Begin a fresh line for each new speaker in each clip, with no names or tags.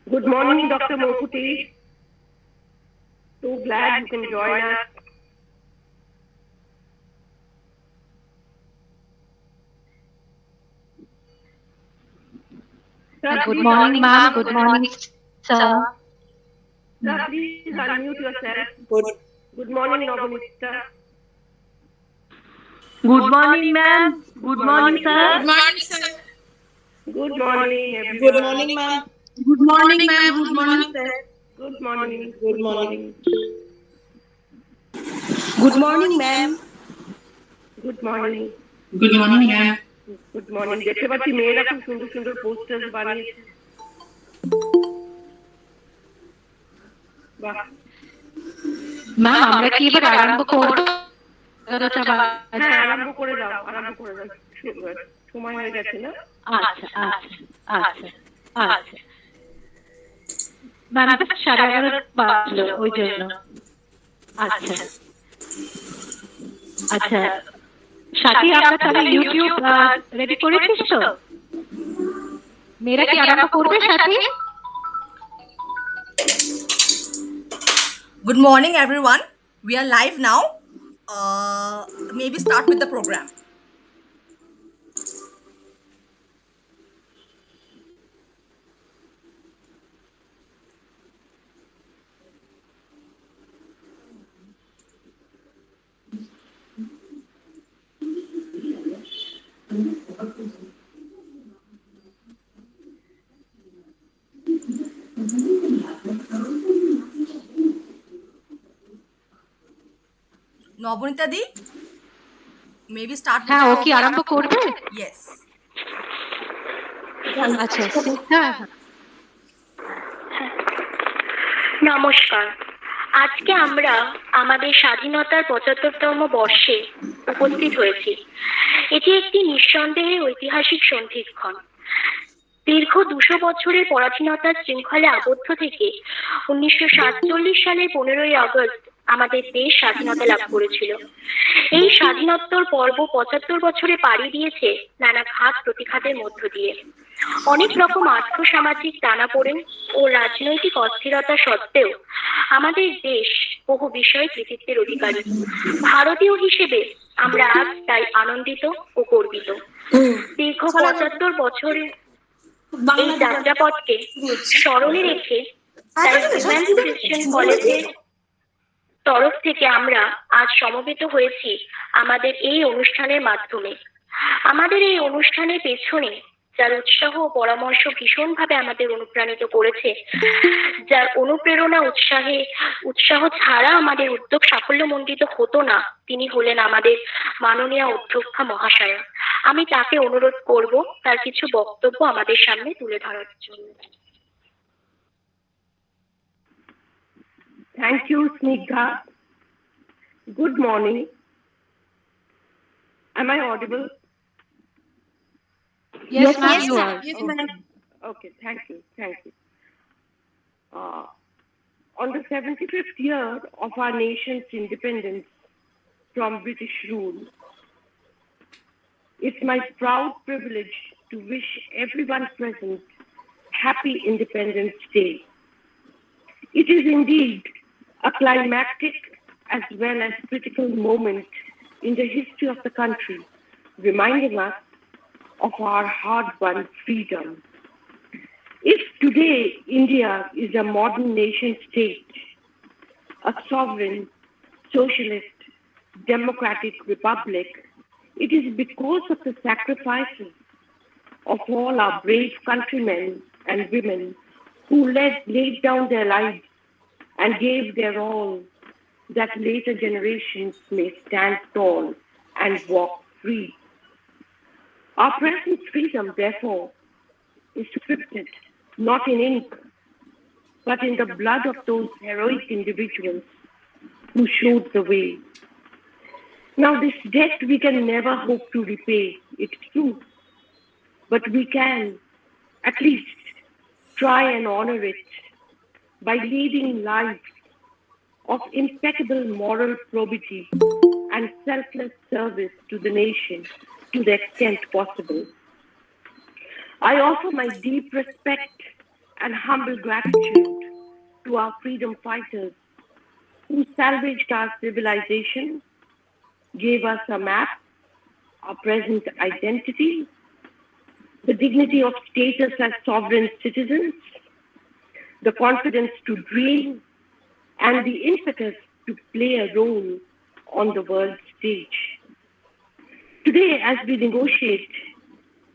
Good morning, Dr. Mokuti. So glad you can join us. Sir,
Good morning, ma'am. Good morning, sir.
Sir, please unmute yourself. Good morning, Navnita.
Good morning, ma'am. Good morning, sir.
Good morning, sir.
Good morning,
Good
everyone.
morning, ma'am.
Good morning, ma'am. Good morning, sir.
Good morning.
Good morning.
Good morning, ma'am.
Good morning.
Good morning, ma'am.
Good morning. দেখতে পাচ্ছি মেয়েরা খুব সুন্দর সুন্দর posters বানিয়েছে। বাহ।
Ma'am আমরা কি এবার আরম্ভ করব?
হ্যাঁ, আরম্ভ করে দাও। সময় হয়ে গেছে না?
আচ্ছা আচ্ছা আচ্ছা আচ্ছা ম্যাম তো 11:30 বাজলো ওই জন্য। আচ্ছা আচ্ছা সাথী, আমরা তাহলে ইউটিউব রেডি করেছিস তো? মেয়েরা কি আরম্ভ করবে সাথী?
Good morning, everyone. We are live now. Maybe start with the program. Nobunita di, maybe start with
হ্যাঁ,
the
ও কি আরম্ভ করবে?
Yes.
আচ্ছা হ্যাঁ।
নমস্কার। আজকে আমরা আমাদের স্বাধীনতার ৭৫তম বর্ষে উপস্থিত হয়েছি। এটি একটি নিঃসন্দেহে ঐতিহাসিক সন্ধিক্ষণ। দীর্ঘ ২০০ বছরের পরাধীনতার শৃঙ্খলে আবদ্ধ থেকে ১৯৪৭ সালের ১৫ই আগস্ট আমাদের দেশ স্বাধীনতা লাভ করেছিল। এই স্বাধীনোত্তর পর্ব ৭৫ বছরে পাড়ি দিয়েছে নানা ঘাত প্রতিঘাতের মধ্য দিয়ে। অনেক রকম আর্থসামাজিক টানাপোড়েন ও রাজনৈতিক অস্থিরতা সত্ত্বেও আমাদের দেশ বহু বিষয়ে কৃতিত্বের অধিকারী। ভারতীয় হিসেবে আমরা আজ তাই আনন্দিত ও গর্বিত। দীর্ঘ ৭৫ বছরের এই যাত্রাপথকে স্মরণে রেখে তাই উইমেন্স ক্রিশ্চিয়ান কলেজের তরফ থেকে আমরা আজ সমবেত হয়েছি আমাদের এই অনুষ্ঠানের মাধ্যমে। আমাদের এই অনুষ্ঠানের পেছনে যার উৎসাহ ও পরামর্শ ভীষণভাবে আমাদের অনুপ্রাণিত করেছে, যার অনুপ্রেরণা উৎসাহ ছাড়া আমাদের উদ্যোগ সাফল্যমণ্ডিত হতো না, তিনি হলেন আমাদের মাননীয় অধ্যক্ষা মহাশয়া। আমি তাকে অনুরোধ করব তার কিছু বক্তব্য আমাদের সামনে তুলে ধরার জন্য।
Thank you, Snigdha. Good morning. Am I audible?
Yes, ma'am, you are.
Yes, ma'am.
Okay, thank you. On the 75th year of our nation's independence from British rule, it's my proud privilege to wish everyone present Happy Independence Day. It is indeed a climactic as well as critical moment in the history of the country, reminding us of our hard-won freedom. If today India is a modern nation state, a sovereign, socialist, democratic republic, it is because of the sacrifices of all our brave countrymen and women who laid down their lives and gave their all that later generations may stand tall and walk free. Our present freedom, therefore, is scripted not in ink, but in the blood of those heroic individuals who showed the way. Now, this debt we can never hope to repay, it's true, but we can at least try and honor it by leading lives of impeccable moral probity and selfless service to the nation to the extent possible. I offer my deep respect and humble gratitude to our freedom fighters who salvaged our civilization, gave us a map, our present identity, the dignity of status as sovereign citizens, the confidence to dream, and the impetus to play a role on the world stage. Today, as we negotiate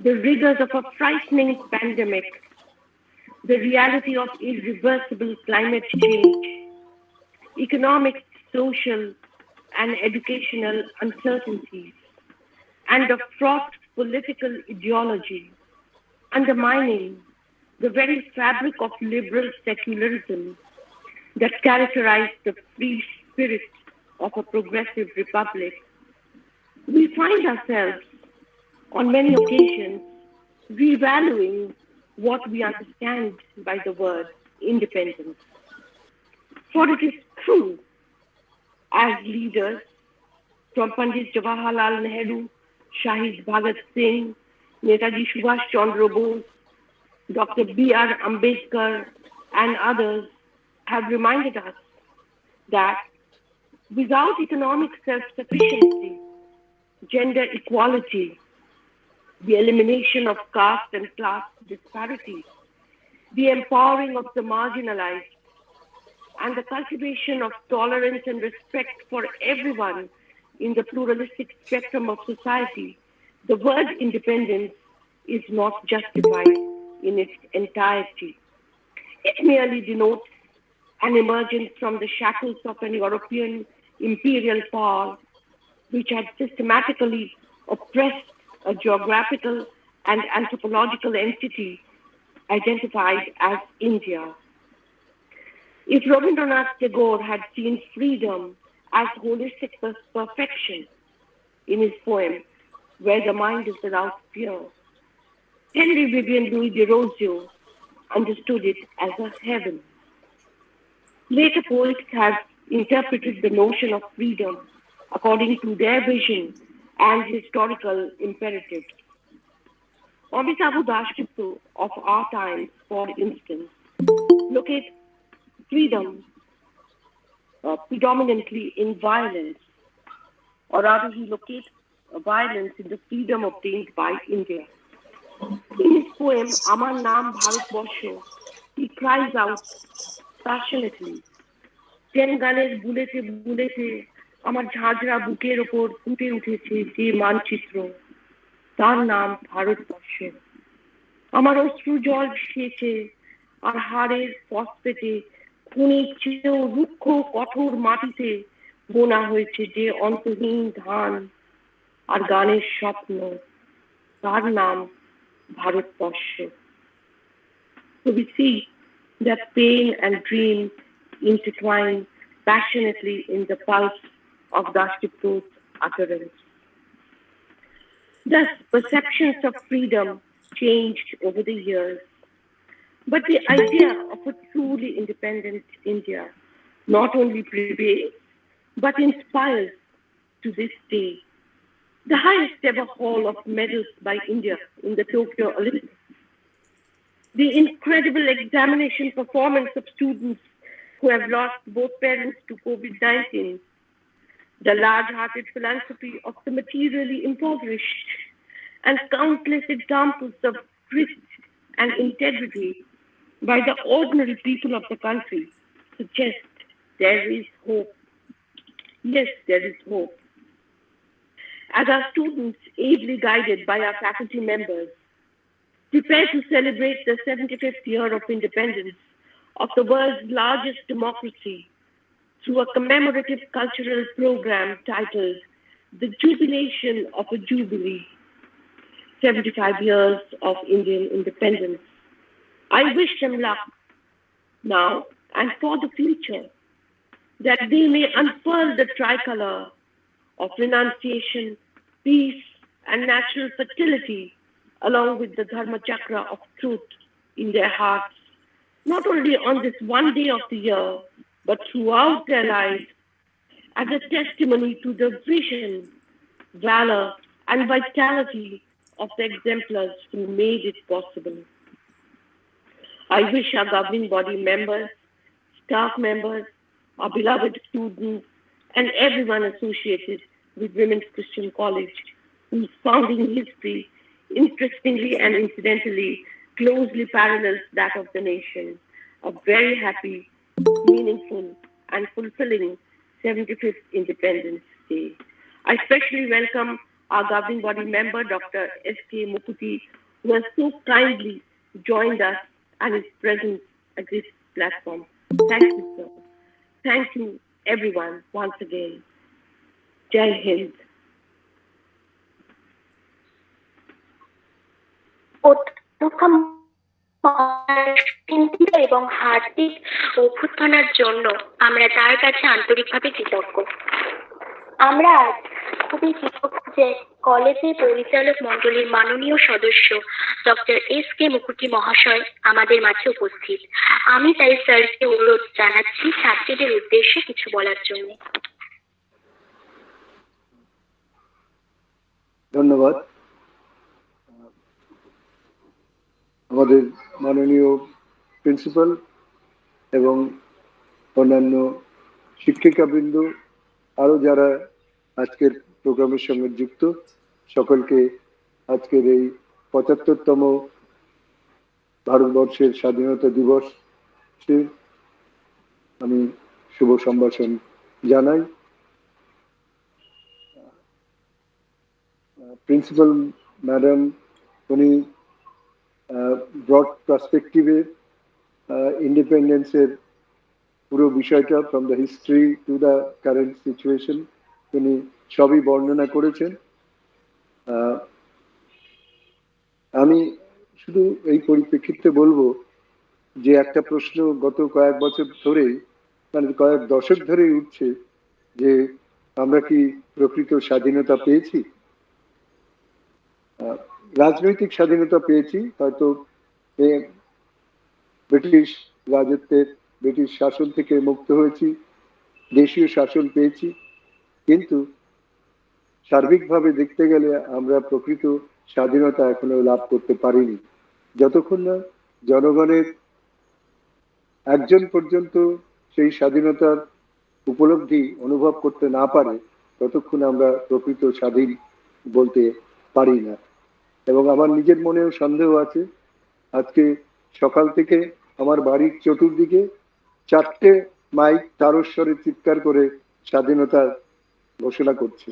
the rigors of a frightening pandemic, the reality of irreversible climate change, economic, social, and educational uncertainties, and a fraught political ideology undermining the very fabric of liberal secularism that characterized the free spirit of a progressive republic, we find ourselves on many occasions revaluing what we understand by the word independence. For it is true, as leaders from Pandit Jawaharlal Nehru, Shahid Bhagat Singh, Netaji Subhash Chandra Bose, Dr. B.R. Ambedkar, and others have reminded us that without economic self-sufficiency, gender equality, the elimination of caste and class disparities, the empowering of the marginalized, and the cultivation of tolerance and respect for everyone in the pluralistic spectrum of society, the word independence is not justified in its entirety. It merely denotes an emergence from the shackles of an European imperial power which had systematically oppressed a geographical and anthropological entity identified as India. If Rabindranath Tagore had seen freedom as holistic perfection in his poem, Where the Mind is Without Fear, Henry Vivian Louis de Rosio understood it as a heaven. Later poets have interpreted the notion of freedom according to their vision and historical imperatives. Amitabh Dasgupta of our times, for instance, locates freedom predominantly in violence, or rather he locates violence in the freedom obtained by India. In his poem, Amar Naam Bharatbarsho, he cries out passionately, Ten gaনের বুলেটে বুলেটে আমার ঝাঁঝরা বুকের ওপর ফুটে উঠেছে যে মানচিত্র, তার নাম ভারতবর্ষ। আমার অশ্রু জল সেচে আর হাড়ের ফসফেটে খুনের চেয়েও রুক্ষ কঠোর মাটিতে বোনা হয়েছে যে অন্তহীন ধান আর গানের স্বপ্ন, তার নাম Bharatvarsha. So we see that pain and dream intertwine passionately in the pulse of Dasgupta's utterance. Thus, perceptions of freedom changed over the years, but the idea of a truly independent India not only prevails, but inspires to this day. The highest ever haul of medals by India in the Tokyo Olympics, the incredible examination performance of students who have lost both parents to COVID-19, the large-hearted philanthropy of the materially impoverished, and countless examples of grit and integrity by the ordinary people of the country suggest there is hope. Yes, there is hope. As our students, ably guided by our faculty members, prepare to celebrate the 75th year of independence of the world's largest democracy through a commemorative cultural program titled The Jubilation of a Jubilee, 75 years of Indian independence. I wish them luck now and for the future, that they may unfurl the tricolor of renunciation, peace, and natural fertility, along with the Dharma Chakra of truth in their hearts, not only on this one day of the year, but throughout their lives, as a testimony to the vision, valor, and vitality of the exemplars who made it possible. I wish our governing body members, staff members, our beloved students, and everyone associated with Women's Christian College, whose founding history, interestingly and incidentally, closely parallels that of the nation, a very happy, meaningful, and fulfilling 75th Independence Day. I especially welcome our governing body member, Dr. S.K. Mukherjee, who has so kindly joined us and is present at this platform. Thank you, sir. Thank you, everyone, once again. Jai Hind.
এবং হার্দিক অভ্যর্থনার জন্য আমরা তার কাছে আন্তরিকভাবে কৃতজ্ঞ। আমরা আজ খুবই কৃতজ্ঞ যে কলেজের পরিচালক মণ্ডলীর মাননীয় সদস্য ডক্টর S.K. মুখার্জি মহাশয় আমাদের মাঝে উপস্থিত। আমি তাই স্যারকে অনুরোধ জানাচ্ছি ছাত্রীদের উদ্দেশ্যে কিছু বলার জন্য।
ধন্যবাদ। আমাদের মাননীয় প্রিন্সিপাল এবং অন্যান্য শিক্ষিকাবৃন্দ, আরও যারা আজকের প্রোগ্রামের সঙ্গে যুক্ত, সকলকে আজকের এই ৭৫তম ভারতবর্ষের স্বাধীনতা দিবসে আমি শুভ সম্ভাষণ জানাই। প্রিন্সিপাল ম্যাডাম উনি ব্রড পার্সপেক্টিভে ইন্ডিপেন্ডেন্সের পুরো বিষয়টা from the history to the current situation উনি সবই বর্ণনা করেছেন। আমি শুধু এই পরিপ্রেক্ষিতে বলবো যে একটা প্রশ্ন গত কয়েক বছর ধরেই, মানে কয়েক দশক ধরেই উঠছে যে আমরা কি প্রকৃত স্বাধীনতা পেয়েছি? রাজনৈতিক স্বাধীনতা পেয়েছি, হয়তো ব্রিটিশ রাজত্বের, ব্রিটিশ শাসন থেকে মুক্ত হয়েছি, দেশীয় শাসন পেয়েছি, কিন্তু সার্বিকভাবে দেখতে গেলে আমরা প্রকৃত স্বাধীনতা এখনো লাভ করতে পারিনি। যতক্ষণ না জনগণের একজন পর্যন্ত সেই স্বাধীনতার উপলব্ধি অনুভব করতে না পারে, ততক্ষণ আমরা প্রকৃত স্বাধীন বলতে পারি না। এবং আমার নিজের মনেও সন্দেহ আছে। আজকে সকাল থেকে আমার বাড়ির চতুর্দিকে 4টে মাইক তারস্বরে চিৎকার করে স্বাধীনতার ঘোষণা করছে।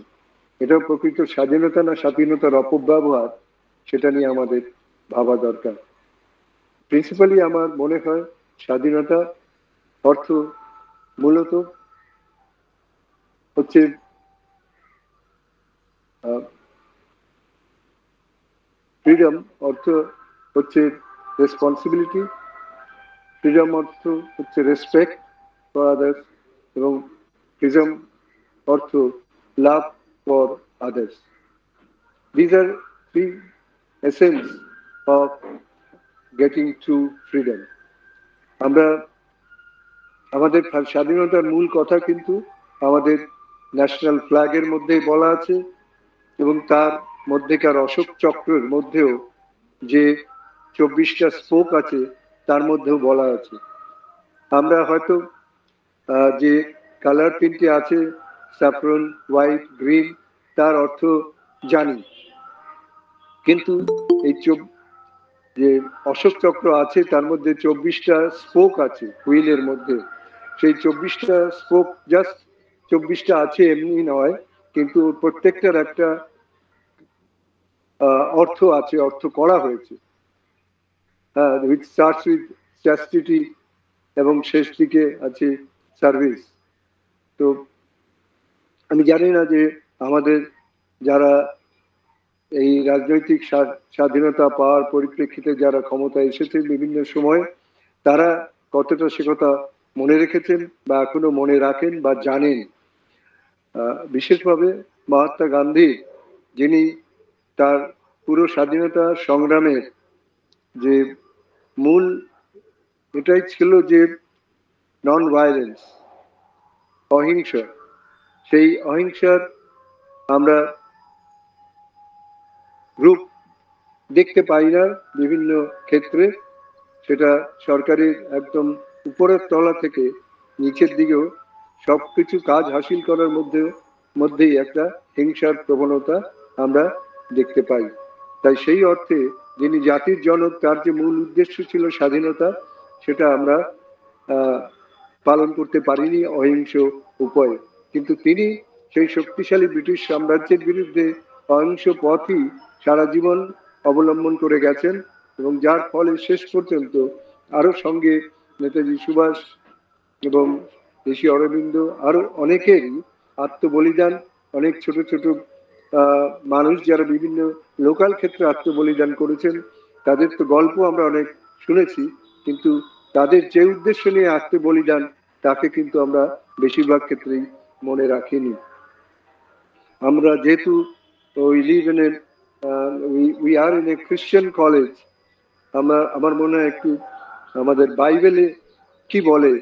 এটাও প্রকৃত স্বাধীনতা না স্বাধীনতার অপব্যবহার, সেটা নিয়ে আমাদের ভাবা দরকার। প্রিন্সিপালি আমার মনে হয় স্বাধীনতা অর্থ মূলত হচ্ছে ফ্রিডম, অর্থ হচ্ছে রেসপন্সিবিলিটি, ফ্রিডম অর্থ হচ্ছে রেসপেক্ট ফর আদার্স, এবং ফ্রিডম অর্থ love for others. These are three essence of getting to freedom. আমরা আমাদের স্বাধীনতার মূল কথা কিন্তু আমাদের ন্যাশনাল ফ্ল্যাগের মধ্যেই বলা আছে, এবং তার মধ্যেকার অশোক চক্রের মধ্যেও যে 24টা স্পোক আছে তার মধ্যেও বলা আছে। আমরা হয়তো যে কালার তিনটি আছে, স্যাফরন, হোয়াইট, গ্রিন, তার অর্থ জানি, কিন্তু এই যে অশোক চক্র আছে তার মধ্যে 24টা স্পোক আছে হুইলের মধ্যে। সেই 24টা স্পোক জাস্ট 24টা আছে এমনি নয়, কিন্তু প্রত্যেকটার একটা অর্থ আছে, অর্থ করা হয়েছে, which starts with chastity এবং শেষ দিকে আছে সার্ভিস। তো আমি জানি না যে আমাদের যারা এই রাজনৈতিক স্বাধীনতা পাওয়ার পরিপ্রেক্ষিতে যারা ক্ষমতায় এসেছেন বিভিন্ন সময়, তারা কতটা সে কথা মনে রেখেছেন বা এখনো মনে রাখেন বা জানেন। বিশেষভাবে মহাত্মা গান্ধী, যিনি তার পুরো স্বাধীনতা সংগ্রামের যে মূল এটাই ছিল যে নন ভায়োলেন্স, অহিংসা, সেই অহিংসার আমরা রূপ দেখতে পাই না বিভিন্ন ক্ষেত্রে। সেটা সরকারের একদম উপরের তলা থেকে নিচের দিকেও সবকিছু কাজ হাসিল করার মধ্যেই একটা হিংসার প্রবণতা আমরা দেখতে পাই। তাই সেই অর্থে যিনি জাতির জনক, তার যে মূল উদ্দেশ্য ছিল স্বাধীনতা, সেটা আমরা পালন করতে পারিনি অহিংস উপায়ে। কিন্তু তিনি সেই শক্তিশালী ব্রিটিশ সাম্রাজ্যের বিরুদ্ধে অহিংস পথই সারা জীবন অবলম্বন করে গেছেন, এবং যার ফলে শেষ পর্যন্ত আরো সঙ্গে নেতাজি সুভাষ এবং ঋষি অরবিন্দ আরো অনেকেরই আত্মবলিদান, অনেক ছোট ছোট মানুষ যারা বিভিন্ন লোকাল ক্ষেত্রে আত্মবলিদান করেছেন, তাদের তো গল্প আমরা অনেক শুনেছি, কিন্তু তাদের যে উদ্দেশ্য নিয়ে আত্মবলিদান তাকে কিন্তু আমরা বেশিরভাগ ক্ষেত্রেই মনে রাখিনি। আমরা যেহেতু উই আর ইন এ খ্রিস্টান কলেজ, আমার মনে হয় একটু আমাদের বাইবেলে কি বলে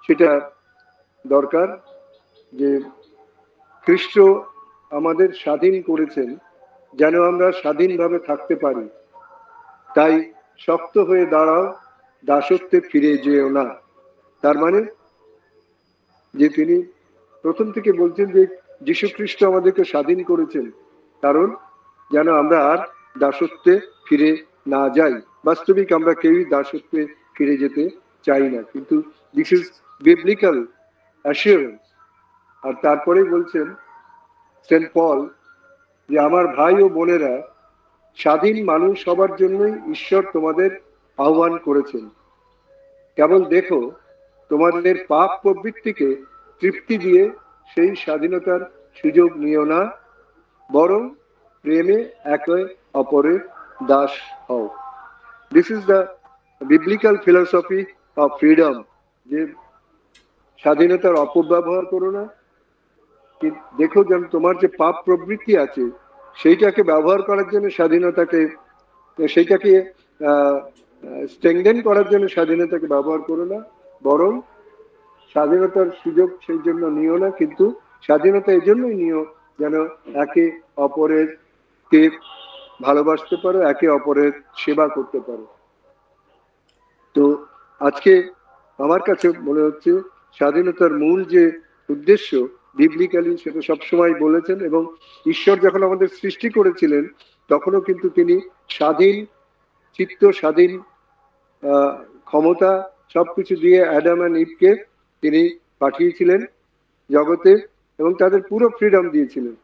সেটা দরকার, যে খ্রিস্ট আমাদের স্বাধীন করেছেন যেন আমরা স্বাধীনভাবে থাকতে পারি, তাই শক্ত হয়ে দাঁড়াও, দাসত্বে ফিরে যেও না। তার মানে যে তিনি প্রথম থেকে বলছেন যে যীশু খ্রিস্ট আমাদেরকে স্বাধীন করেছেন কারণ যেন আমরা আর দাসত্বে ফিরে না যাই। বাস্তবিক আমরা কেউই দাসত্বে ফিরে যেতে চাই না, কিন্তু দিস ইজ বিবলিক্যাল অ্যাসিওরেন্স। আর তারপরে বলছেন সেন্ট পল যে আমার ভাই ও বোনেরা, স্বাধীন মানুষ সবার জন্যই ঈশ্বর তোমাদের আহ্বান করেছেন। কেবল দেখো তোমাদের পাপ প্রবৃত্তিকে তৃপ্তি দিয়ে সেই স্বাধীনতার সুযোগ নিও না, বরং প্রেমে একে অপরের দাস হও। This is the biblical philosophy of freedom, যে স্বাধীনতার অপব্যবহার করো না, দেখো যেন তোমার যে পাপ প্রবৃত্তি আছে সেইটাকে ব্যবহার করার জন্য স্বাধীনতাকে, সেইটাকে স্ট্রেংথেন করার জন্য স্বাধীনতাকে ব্যবহার করো না, বরং স্বাধীনতার সুযোগ সেই জন্য নিও না, কিন্তু স্বাধীনতা এই জন্যই নিও যেন একে অপরের কে ভালোবাসতে পারো, একে অপরের সেবা করতে পারো। তো আজকে আমার কাছে মনে হচ্ছে স্বাধীনতার মূল যে উদ্দেশ্য বিবলিক্যালি সেটা সবসময় বলেছেন, এবং ঈশ্বর যখন আমাদের সৃষ্টি করেছিলেন তখনও কিন্তু তিনি স্বাধীন চিত্ত, স্বাধীন ক্ষমতা সবকিছু দিয়ে অ্যাডাম অ্যান্ড ইভকে তিনি পাঠিয়েছিলেন জগতে এবং তাদের পুরো ফ্রিডম দিয়েছিলেন,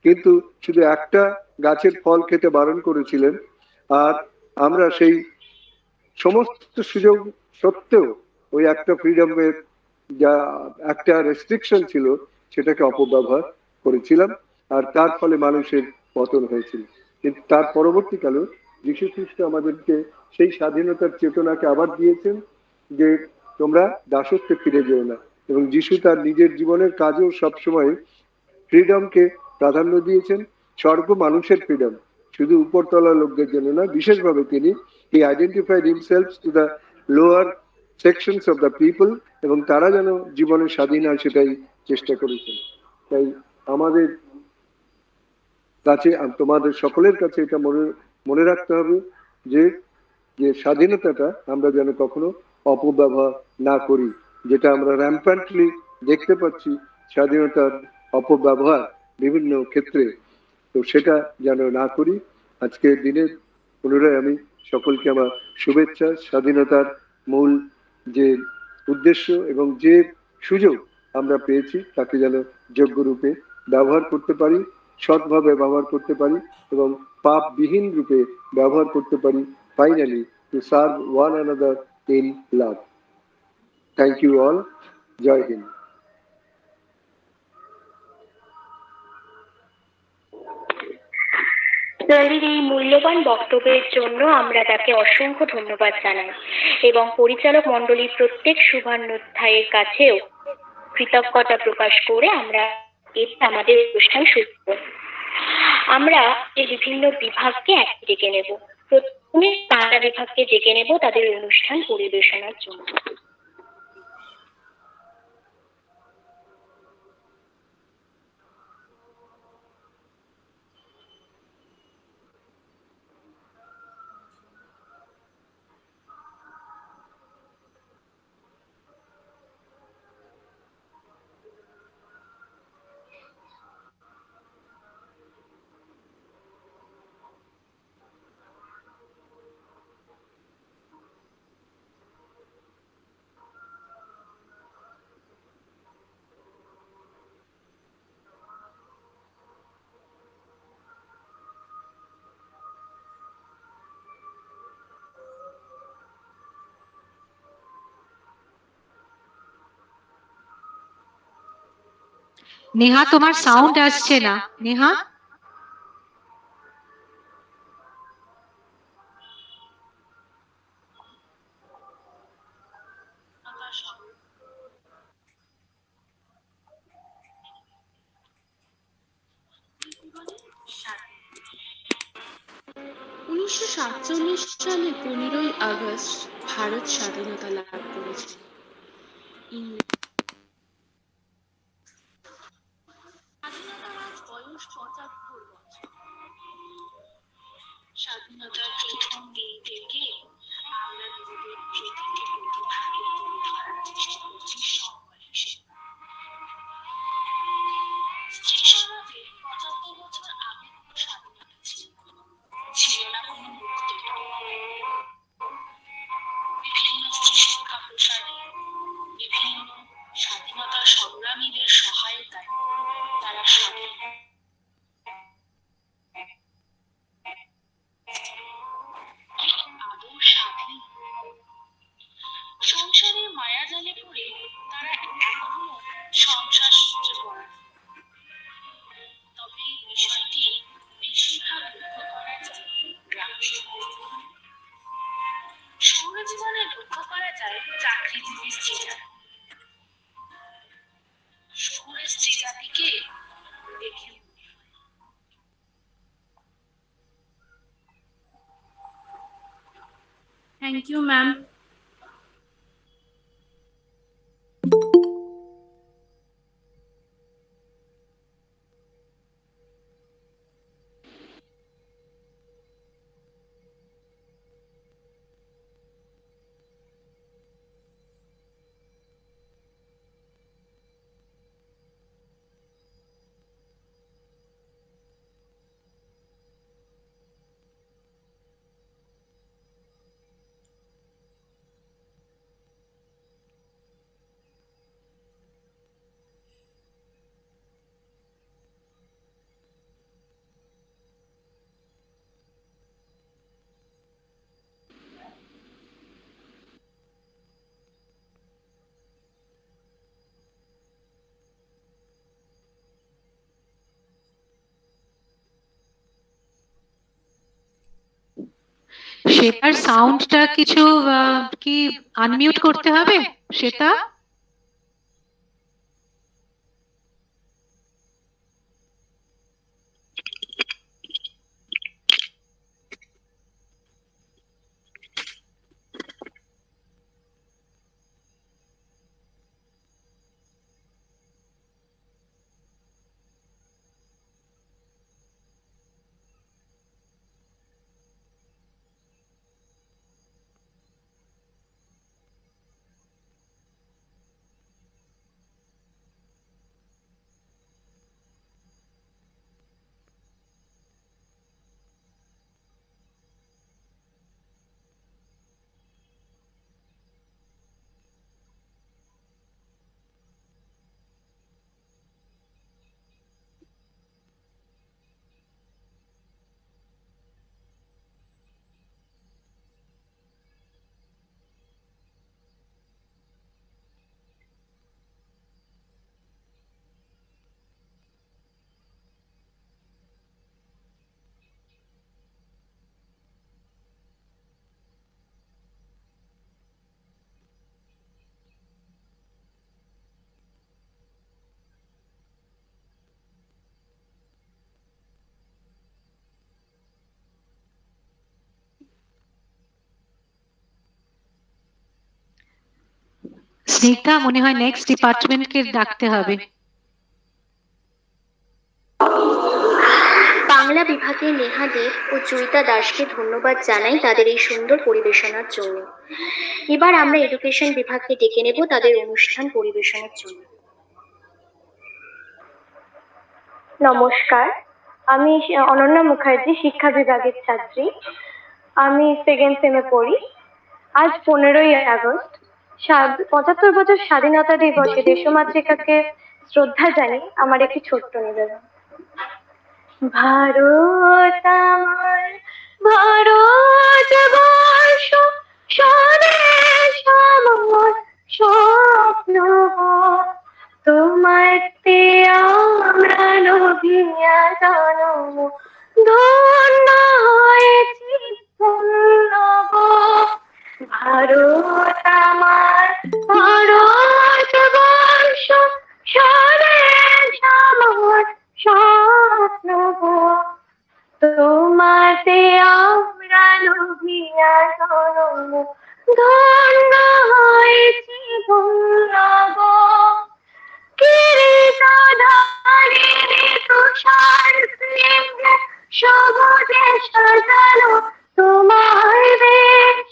কিন্তু শুধু একটা গাছের ফল খেতে বারণ করেছিলেন। আর আমরা সেই সমস্ত সুযোগ সত্ত্বেও ওই একটা ফ্রিডমের যা একটা রেস্ট্রিকশন ছিল সেটাকে অপব্যবহার করেছিলাম, আর তার ফলে মানুষের পতন হয়েছিল। কিন্তু তার পরবর্তীকালে যীশু খ্রিস্ট আমাদেরকে সেই স্বাধীনতার চেতনাকে আবার দিয়েছেন যে তোমরা দাসত্বে ফিরে যেও না, এবং যীশু তার নিজের জীবনের কাজেও সবসময় ফ্রিডমকে প্রাধান্য দিয়েছেন, স্বর্গ মানুষের ফ্রিডম, শুধু উপরতলা লোকদের জন্য না। বিশেষভাবে তিনি he identified himself to the lower sections of the people, এবং তারা যেন জীবনে স্বাধীন হয় সেটাই চেষ্টা করেছেন। তাই আমাদের কাছে, তোমাদের সকলের কাছে এটা মনে রাখতে হবে যে যে স্বাধীনতাটা আমরা যেন কখনো অপব্যবহার না করি, যেটা আমরা র্যাম্প্যান্টলি দেখতে পাচ্ছি স্বাধীনতার অপব্যবহার বিভিন্ন ক্ষেত্রে, তো সেটা যেন না করি। আজকের দিনের পুনরায় আমি সকলকে আমার শুভেচ্ছা। স্বাধীনতার মূল যে উদ্দেশ্য এবং যে সুযোগ আমরা পেয়েছি তাকে যেন যোগ্যরূপে ব্যবহার করতে পারি, সৎভাবে ব্যবহার করতে পারি এবং পাপবিহীন রূপে ব্যবহার করতে পারি, finally to serve one another in love. Thank you all. Jai Hind.
রলির এই মূল্যবান বক্তব্যের জন্য আমরা তাকে অসংখ্য ধন্যবাদ জানাই এবং পরিচালক মণ্ডলীর প্রত্যেক শুভান্যধ্যায়ের কাছেও কৃতজ্ঞতা প্রকাশ করে আমরা আমাদের অনুষ্ঠান শুরু করব। আমরা এই বিভিন্ন বিভাগকে একটি ডেকে নেব। প্রথমে বাংলা বিভাগকে ডেকে নেব তাদের অনুষ্ঠান পরিবেশনার জন্য।
নেহা, তোমার সাউন্ড আসছে না। নেহা,
উনিশশো সাতচল্লিশ সালে 15ই আগস্ট ভারত স্বাধীনতা লাভ করেছে। স্বাধীনতার আজ বয়স 75 বছর। স্বাধীনতার প্রথম দিন থেকে আমরা নিজেদের প্রতিটি প্রতিভাকে তুলে ধরার চেষ্টা করছি সম্বল হিসেবে। স্ত্রী সমাজে 75 বছর আগে কোনো স্বাধীনতা ছিল না কোনো মুক্ত। বিভিন্ন শিক্ষা প্রসারে, বিভিন্ন স্বাধীনতা সংগ্রামীদের সহায়তায় তারা স্বাধীন। আদৌ স্বাধীন? সংসারের মায়াজালে পড়ে তারা এখনো সংসার সূত্রে পড়া। তবে এই বিষয়টি বেশিরভাগ লক্ষ্য করা যায় গ্রাম শহরে। শহর জীবনে লক্ষ্য করা যায় চাকরিজীবী স্ত্রীরা। শহরের স্ত্রী জাতিকে দেখে থ্যাংক ইউ ম্যাম।
শ্বেতার সাউন্ডটা কিছু কি আনমিউট করতে হবে শ্বেতা? স্নিগ্ধা, মনে হয় নেক্সট ডিপার্টমেন্টকে ডাকতে হবে।
বাংলা বিভাগের নেহা দেব ও জয়িতা দাসকে ধন্যবাদ জানাই তাদের এই সুন্দর পরিবেশনার জন্য। এবার আমরা এডুকেশন বিভাগকে ডেকে নেব তাদের অনুষ্ঠান পরিবেশনের জন্য।
নমস্কার, আমি অনন্যা মুখার্জি, শিক্ষা বিভাগের ছাত্রী। আমি সেকেন্ড সেমে পড়ি। আজ 15ই আগস্ট, 75 বছর স্বাধীনতা দিবসে দেশমাতৃকাকে শ্রদ্ধা জানিয়ে আমার একটি ছোট্ট নিবেদন। ভারত আমার, ভারতবর্ষ স্বদেশ আমার, স্বপ্ন তোমার ভারত আমার ভারতবর্ষ স্বদেশ আমার স্বপ্ন গো। তোমাতে আমরা লোভিয়া জনম ধন্য হয়েছি ধন্য গো। কিরীটধারিণী তুষার শৃঙ্গে সবুজে সাজানো তোমার দেশ।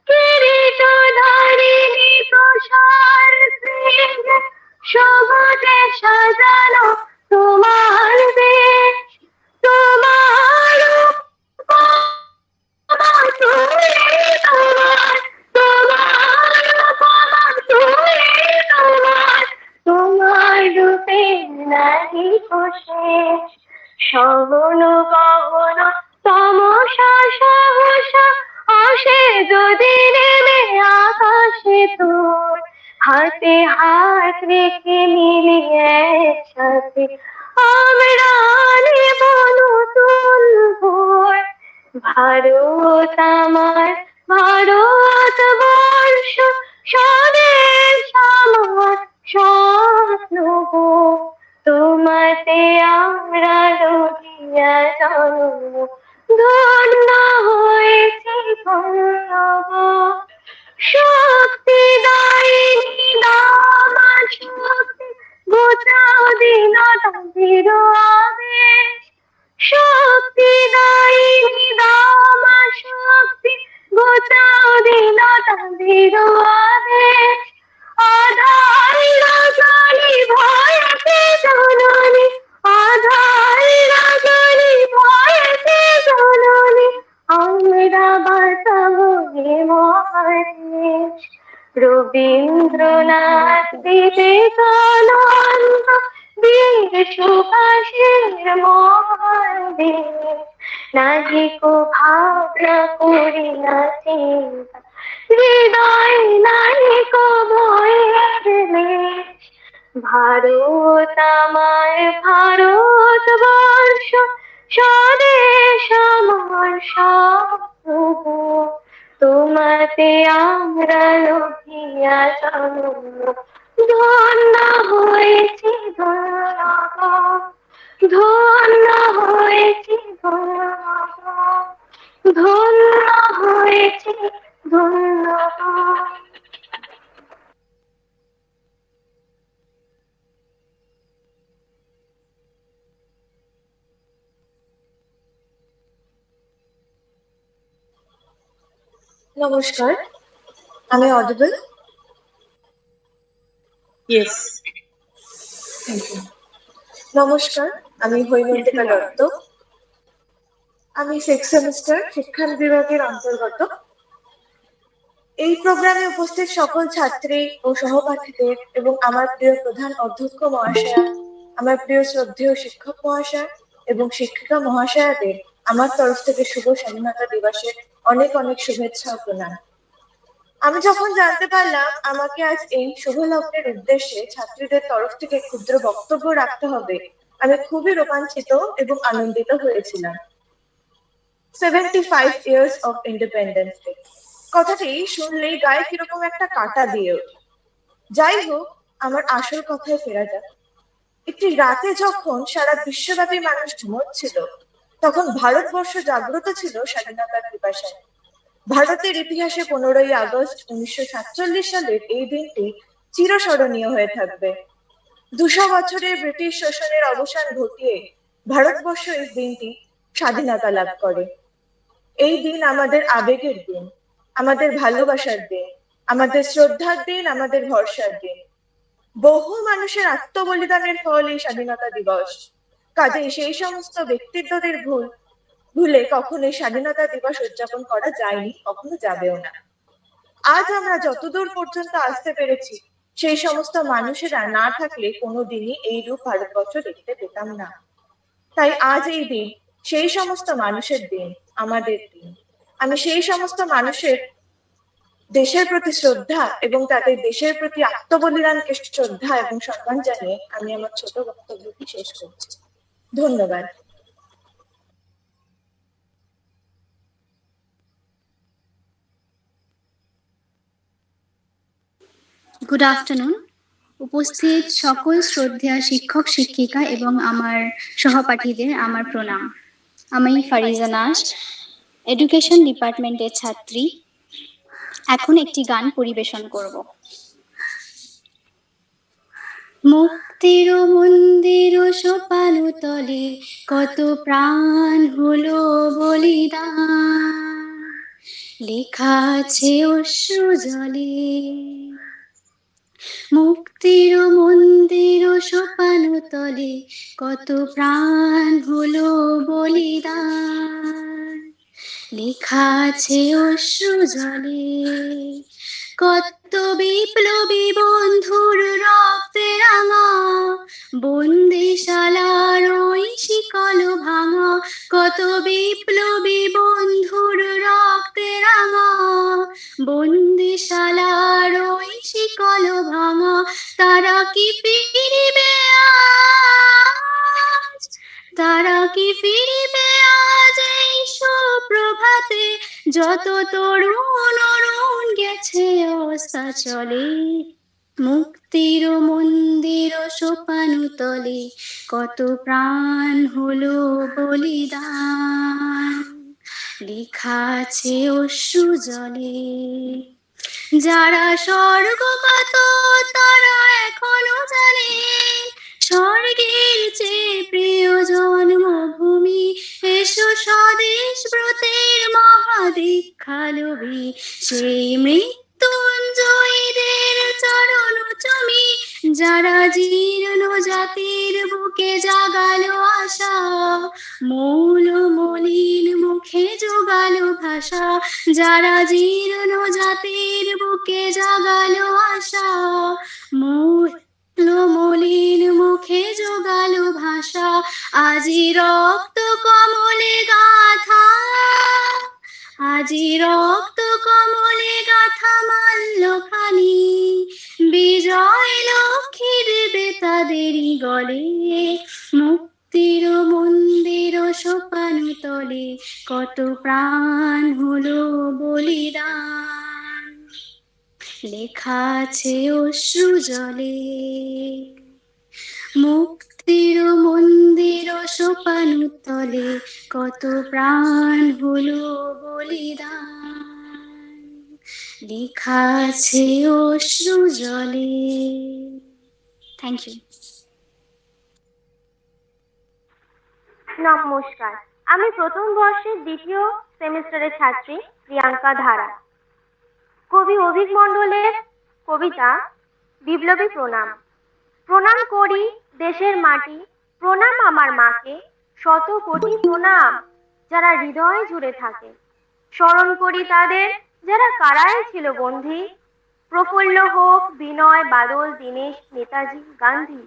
কিরীটধারিণী তুষার শৃঙ্গে সবুজে সাজানো তোমার দেশ। তোমার উপমা তুলে তোমার, তোমার উপমা তুলে তোমার, তোমার রূপে নাহি শেষ। সবন গহন তমসা সহসা আসে যদি নেমে আকাশে তোর। হাতে হাত রেখে মিলিয়ে একসাথে আমরা নেব নতুন ভোর। ভারত আমার ভারতবর্ষ স্বদেশ আমার স্বপ্ন গো। তোমাতে আমরা লোভিয়া জন্ম ধন্য হয়েছি ধন্য গো। শক্তি দায়িনী নামা শক্তি গোচাও দীনতা দৃঢ় আবেশ। শক্তি দায়িনী নামা শক্তি গোচাও দীনতা দৃঢ় আবেশ। আধার রজনী ভয়েতে জননী, আধার রজনী ভয়েতে জননী, আমরা বাঁচাবো হে মহাদেশ। রবীন্দ্রনাথ বিবেকানন্দ বীর সুভাষের মহাদেশ। নাহিকো ভাবনা করি না চিন্তা, হৃদয় নাহিকো ভয়ের লেশ। ভারত আমার ভারতবর্ষ স্বদেশ আমার স্বপ্ন গো। তোমাতে আমরা লোভিয়া জন্ম ধন্য হয়েছি ধন্য গো। ধন্য হয়েছি ধন্য গো। ধন্য হয়েছি ধন্য গো।
নমস্কার, আমি অডিবল? Yes, thank you. নমস্কার, আমি হৈমন্তিকা দত্ত। আমি 6th সেমিস্টার শিক্ষা বিভাগের অন্তর্গত। এই প্রোগ্রামে উপস্থিত সকল ছাত্রী ও সহপাঠীদের এবং আমার প্রিয় প্রধান অধ্যক্ষ মহাশয়া, আমার প্রিয় শ্রদ্ধেয় শিক্ষক মহাশয় এবং শিক্ষিকা মহাশয়াদের আমার তরফ থেকে শুভ স্বাধীনতা দিবসের অনেক অনেক শুভেচ্ছা ও প্রণাম। আমি যখন জানতে পারলাম আমাকে আজ এই শুভ লগ্নের উদ্দেশ্যে ছাত্রীদের তরফ থেকে ক্ষুদ্র বক্তব্য রাখতে হবে, আমি খুবই রোমাঞ্চিত এবং আনন্দিত হয়েছিলাম। 75 years of independence day, কথাটি শুনলেই গায়ে কিরকম একটা কাঁটা দিয়ে ওঠে। যাই হোক, আমার আসল কথায় ফেরা যাক। একটি রাতে যখন সারা বিশ্বব্যাপী মানুষ ঘুমোচ্ছিল, তখন ভারতবর্ষ জাগ্রত ছিল স্বাধীনতার পিপাসায়। ভারতের ইতিহাসে 15ই আগস্ট 1947 সালের এই দিনটি চিরস্মরণীয় হয়ে থাকবে। 200 বছরের ব্রিটিশ শোষণের অবসান ঘটিয়ে ভারতবর্ষ এই দিনটি স্বাধীনতা লাভ করে। এই দিন আমাদের আবেগের দিন, আমাদের ভালোবাসার দিন, আমাদের শ্রদ্ধার দিন, আমাদের ভরসার দিন। বহু মানুষের আত্মবলিদানের ফল এই স্বাধীনতা দিবস। কাজেই সেই সমস্ত ব্যক্তিত্বদের ভুলে কখনোই স্বাধীনতা দিবস উদযাপন করা যায়নি, কখনো যাবেও না। আজ আমরা যতদূর পর্যন্ত আসতে পেরেছি, সেই সমস্ত মানুষেরা না থাকলে কোনোদিনই এই রূপ ভারতবর্ষ দেখতে পেতাম না। তাই আজ এই দিন সেই সমস্ত মানুষের দিন, আমাদের দিন। আমি সেই সমস্ত মানুষের দেশের প্রতি শ্রদ্ধা এবং তাদের দেশের প্রতি আত্মবলিদানকে শ্রদ্ধা এবং সম্মান জানিয়ে আমি আমার ছোট বক্তব্যটি শেষ করছি। ধন্যবাদ।
Good afternoon. উপস্থিত সকল শ্রদ্ধেয় শিক্ষক শিক্ষিকা এবং আমার সহপাঠীদের আমার প্রণাম। আমি ফারিজা নাজ, এডুকেশন ডিপার্টমেন্টের ছাত্রী। এখন একটি গান পরিবেশন করব। মুক্তির মন্দির সোপানো তলে কত প্রাণ হলো বলিদান, লেখা আছে অশ্রু জলে। মুক্তির মন্দির সোপানো তলে কত প্রাণ হলো বলিদান, লেখা আছে অশ্রু জলে। কত বিপ্লবী বন্ধুর রক্তে রাঙা বন্দিশালার ওই শিকল ভাঙা, কত বিপ্লবী বন্ধুর রক্তে রাঙা বন্দিশালার ওই শিকল ভাঙা। তারা কি ফিরিবে আজ, তারা কি ফিরিবে আজ এই সুপ্রভাতে, যত তরুণ অরুণ গেছে অস্তাচলে। মুক্তির মন্দির সোপানো তলে কত প্রাণ হলো বলিদান, লেখা আছে অশ্রু জলে। যারা স্বর্গগত তারা এখনো জানে স্বর্গের চেয়ে প্রিয় জন্মভূমি। এসো স্বদেশ ব্রতের মহাদীক্ষালোভী, সেই মৃত্যুঞ্জয়ীদের চরণ চুমি। যারা জীর্ণ জাতির বুকে জাগালো আশা, মৌল মলিন মুখে জোগালো ভাষা। যারা জীর্ণ জাতির বুকে জাগালো আশা, মৌল মলিন মুখে জোগালো ভাষা। আজি রক্ত কমলে গাথা, আজি রক্ত কমলে গাথা মাল্যখানি, বিজয় লক্ষ্মী দেবে তাদেরই গলে। মুক্তির মন্দির সোপানো তলে কত প্রাণ হলো বলিদান, লেখা আছে অশ্রু জলে। মুক্তির মন্দির সোপানো তলে কত প্রাণ হলো বলিদান, লেখা আছে অশ্রু জলে। Thank you.
নমস্কার, আমি প্রথম বর্ষের দ্বিতীয় সেমিস্টারের ছাত্রী প্রিয়াঙ্কা ধারা। কবি অভিক মণ্ডলের কবিতা বিপ্লবী প্রণাম। প্রণাম করি দেশের মাটি, প্রণাম আমার মাকে, শত কোটি প্রণাম যারা হৃদয় জুড়ে থাকে। স্মরণ করি তাদের যারা কারায় ছিল বন্দী, প্রফুল্ল হোক বিনয়, বাদল, দীনেশ, নেতাজি, গান্ধী।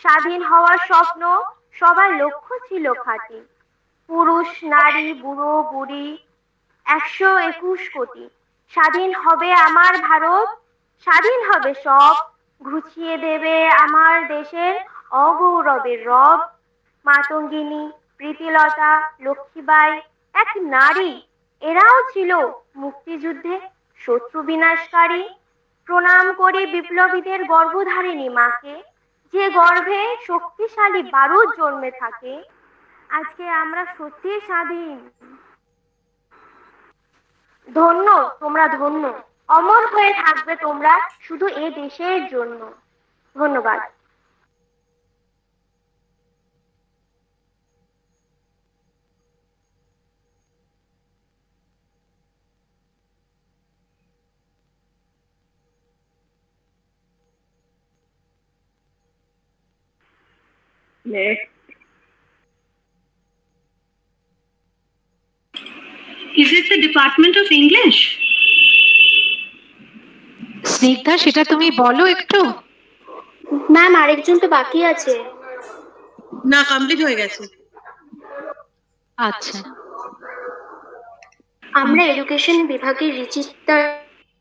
স্বাধীন হওয়ার স্বপ্ন সবার লক্ষ্য ছিল খাঁটি, পুরুষ নারী বুড়ো বুড়ি 121 কোটি। স্বাধীন হবে আমার ভারত, স্বাধীন হবে সব, ঘুচিয়ে দেবে আমার দেশের অগৌরবের রব। মাতঙ্গিনী, প্রীতিলতা, লক্ষ্মীবাই এক নারী, এরাও ছিল মুক্তিযুদ্ধে শত্রু বিনাশকারী। প্রণাম করি বিপ্লবীদের গর্ভধারিণী মাকে, যে গর্ভে শক্তিশালী বারুদ জন্মে থাকে। আজকে আমরা সত্যি স্বাধীন। ধন্য তোমরা, ধন্য, অমর হয়ে থাকবে তোমরা শুধু এ দেশের জন্য। ধন্যবাদ।
Next.
Is it the Department of English?
Snigdha, সেটা তুমি বলো একটু।
ম্যাম, আরেকজন তো বাকি আছে।
না, কমপ্লিট হয়ে গেছে।
আচ্ছা,
আমরা এডুকেশন বিভাগের রিচিতা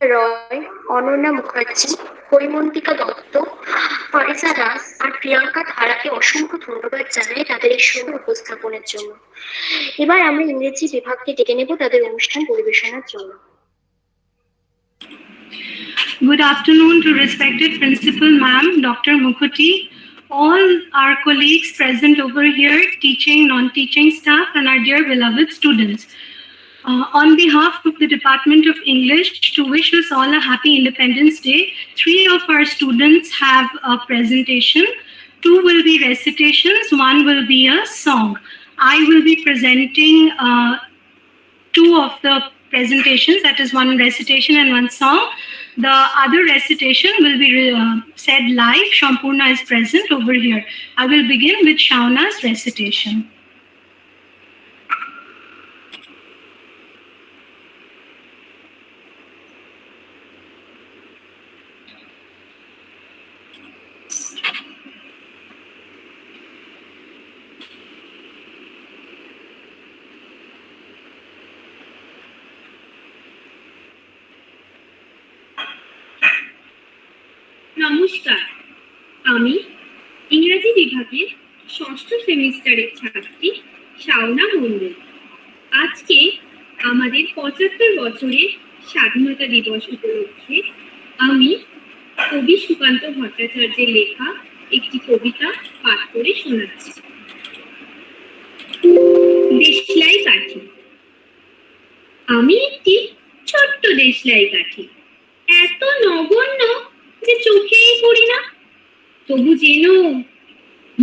রয়, অনন্যা মুখার্জি, পরিমন্তিকা দত্ত, ফারিজা দাস আর প্রিয়াঙ্কা ধারাকে অসংখ্য ধন্যবাদ জানাই তাদের এই সুন্দর উপস্থাপনের জন্য। এবার আমরা ইংরেজি বিভাগকে ডেকে নেব তাদের অনুষ্ঠান পরিবেশনার জন্য।
Good afternoon to respected Principal Ma'am, Dr. Mukherjee, all our colleagues present over here, teaching, non-teaching staff, and our dear beloved students. On behalf of the Department of English, to wish us all a happy Independence Day, 3 of our students have a presentation. 2 will be recitations, 1 will be a song. I will be presenting 2 of the presentations, that is 1 recitation and 1 song. The other recitation will be said live. Shampurna is present over here. I will begin with Shauna's recitation.
নমস্কার, আমি ইংরেজি বিভাগের 6ষ্ঠ সেমিস্টারের ছাত্রী শাওনা মণ্ডল। আজকে আমাদের 75 বছরের স্বাধীনতা দিবস উপলক্ষে আমি কবি সুকান্ত ভট্টাচার্যের লেখা একটি কবিতা পাঠ করে শোনাচ্ছি। দেশলাই কাঠি। আমি একটি ছোট্ট দেশলাই কাঠি, এত নগণ্য যে চোখেই পড়ি না, তবু যেন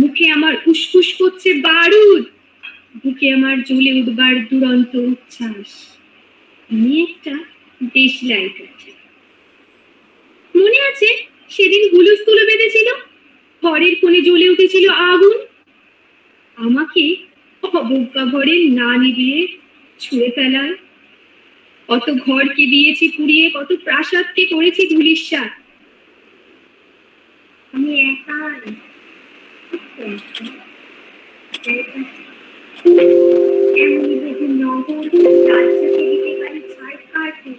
মুখে আমার উসকুস করছে বারুদ, বুকে আমার জ্বলে উঠবার দুরন্ত উচ্ছ্বাস। আমি একটা দেশলাই কাঠি। মনে আছে সেদিন হুলস্থুলো বেঁধেছিল, ঘরের কোণে জ্বলে উঠেছিল আগুন, আমাকে অবজ্ঞা ভরে না নিভিয়ে ছুঁড়ে ফেলায়। কত ঘরকে দিয়েছি পুড়িয়ে, কত প্রাসাদকে করেছি ধূলিস্যাৎ। আমি একাই এমনি দেখে নগর রাজ্যকে দিতে পারি ছাড় কাটে,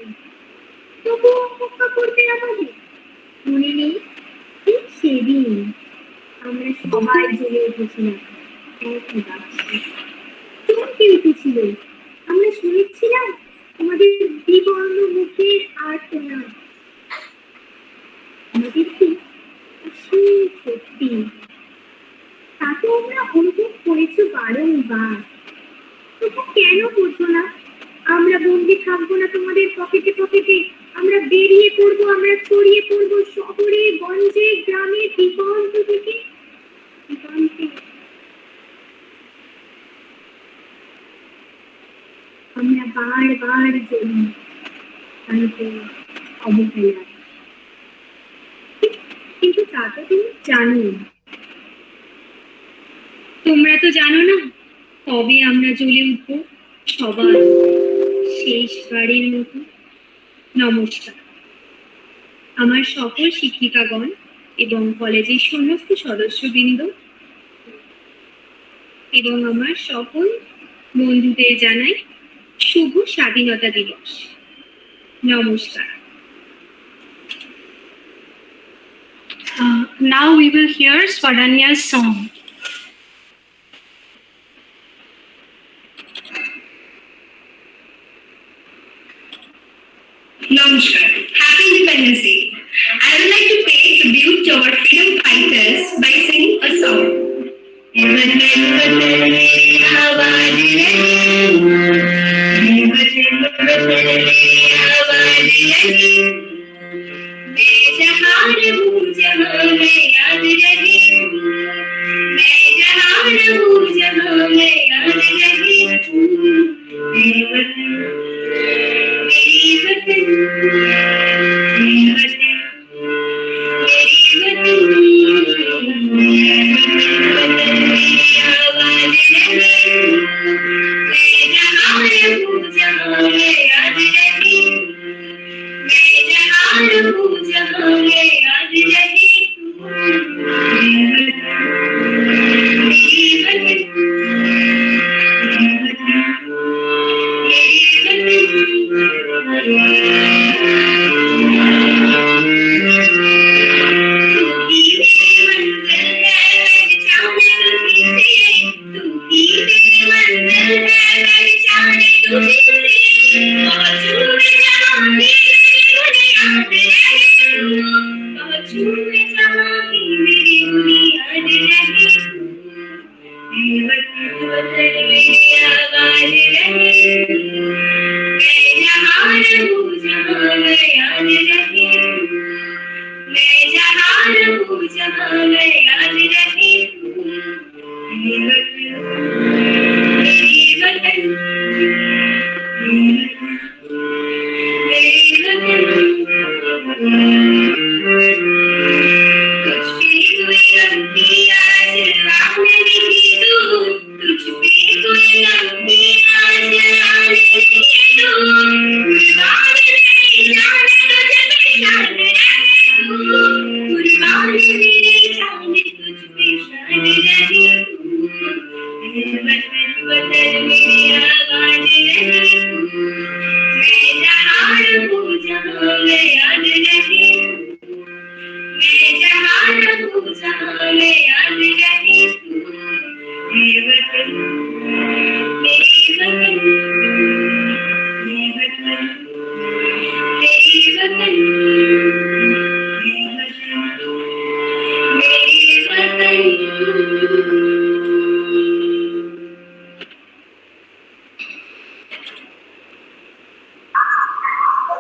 তবুও অপেক্ষা করতে আমাদের মনে নেই ঠিক সেদিন আমরা সবাই জ্বলে উঠেছিলাম একই বাক্সে। চমকে উঠেছিল, আমরা শুনেছিলাম আমাদের বিবর্ণ মুখের আর্তনাদ, আমাদের কি সত্যি তাকে আমরা অনুভব করেছি বারংবার। তবু কেন করছো না? আমরা বন্দি থাকবো না তোমাদের পকেটে পকেটে, আমরা বেরিয়ে পড়বো, আমরা ছড়িয়ে পড়বো শহরে গঞ্জে গ্রামে দিগন্ত থেকে দিগন্তে। আমরা বারবার জ্বলি অবহেলায়, কিন্তু তা তো তুমি জানো। তোমরা তো জানো না কবে আমরা জ্বলে উঠবো সবার শেষবারের মতো। নমস্কার। আমার সকল শিক্ষিকাগণ এবং কলেজের সমস্ত সদস্যবৃন্দ এবং আমার সকল বন্ধুদের জানাই শুভ স্বাধীনতা দিবস। নমস্কার।
Now we will hear Swaranya's song.
Namaskar. Happy Independence Day. I would like to pay tribute to our freedom fighters by singing a song.
Thank you.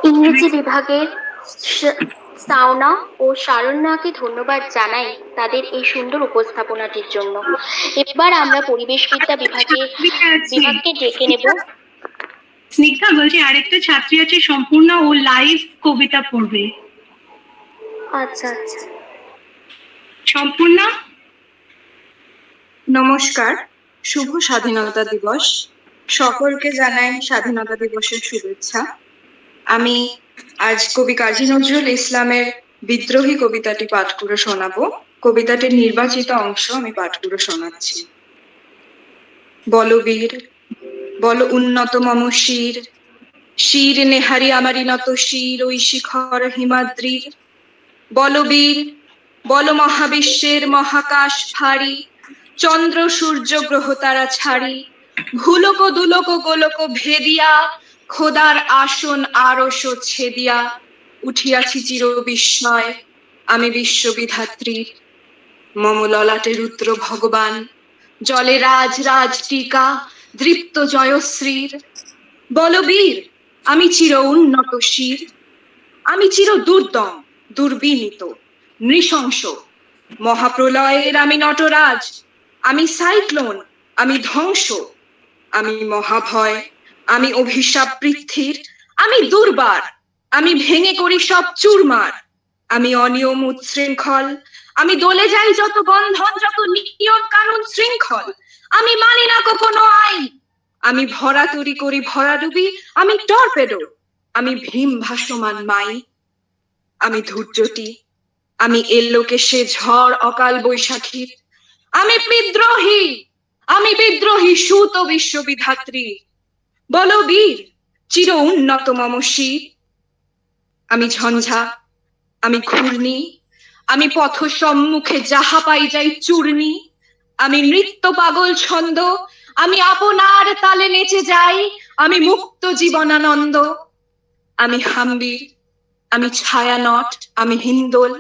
ইংরেজি বিভাগের সাওনা ও শারণ্যাকে ধন্যবাদ জানাই তাদের এই সুন্দর উপস্থাপনাটির জন্য। এবার আমরা পরিবেশবিদ্যা বিভাগকে ডেকে নেব।
স্নিগ্ধা বলছি আরেকটা ছাত্রী আছে সম্পূর্ণ, ও লাইভ কবিতা পড়বে।
আচ্ছা আচ্ছা।
সম্পূর্ণ
নমস্কার, শুভ স্বাধীনতা দিবস। সকলকে জানাই স্বাধীনতা দিবসের শুভেচ্ছা। আমি আজ কবি কাজী নজরুল ইসলামের বিদ্রোহী কবিতাটি পাঠ করে শোনাবো। কবিতাটির নির্বাচিত অংশ আমি পাঠ করে শোনাচ্ছি। বলবীর বল উন্নত মম শির, শির নেহারি আমারি নত শির ওই শিখর হিমাদ্রির। বলবীর বল মহাবিশ্বের মহাকাশ ফাড়ি, চন্দ্র সূর্য গ্রহ তারা ছাড়ি, ভুলক দুলক গোলক ভেদিয়া, খোদার আসন আরশ ছেদিয়া, উঠিয়াছি চির বিস্ময় আমি বিশ্ববিধাত্রীর। মম ললাটে রুদ্র ভগবান, জলে রাজ রাজ টিকা দৃপ্ত জয়শ্রীর। বলবীর আমি চির উন্নত শির, আমি চির দুর্দম দুর্বিনীত নৃশংস। মহাপ্রলয়ের আমি নটরাজ, আমি সাইক্লোন আমি ধ্বংস। আমি মহাভয় আমি অভিশাপ পৃথ্বীর, আমি দুর্বার আমি ভেঙে করি সব চুরমার। আমি অনিয়ম উচ্ছৃঙ্খল, আমি দলে যাই যত বন্ধন যত নিয়ম কানুন শৃঙ্খল। আমি মানি না কোনো আইন, আমি ভরা তরি করি ভরাডুবি, আমি টর্পেডো আমি ভীম ভাসমান মাই। আমি ধৈর্যটি আমি এলোকে সে ঝড় অকাল বৈশাখীর। আমি বিদ্রোহী সুত বিশ্ববিধাত্রী। বলবীর চির উন্নত মম শির। আমি ঝঞ্ঝা আমি ঘূর্ণি, আমি পথ সম্মুখে যাহা পাই যাই চূর্ণি। আমি নৃত্য পাগল ছন্দ, আমি আপনার তালে নেচে যাই, আমি মুক্ত জীবনানন্দ। আমি হাম্বির আমি ছায়ানট আমি হিন্দোল,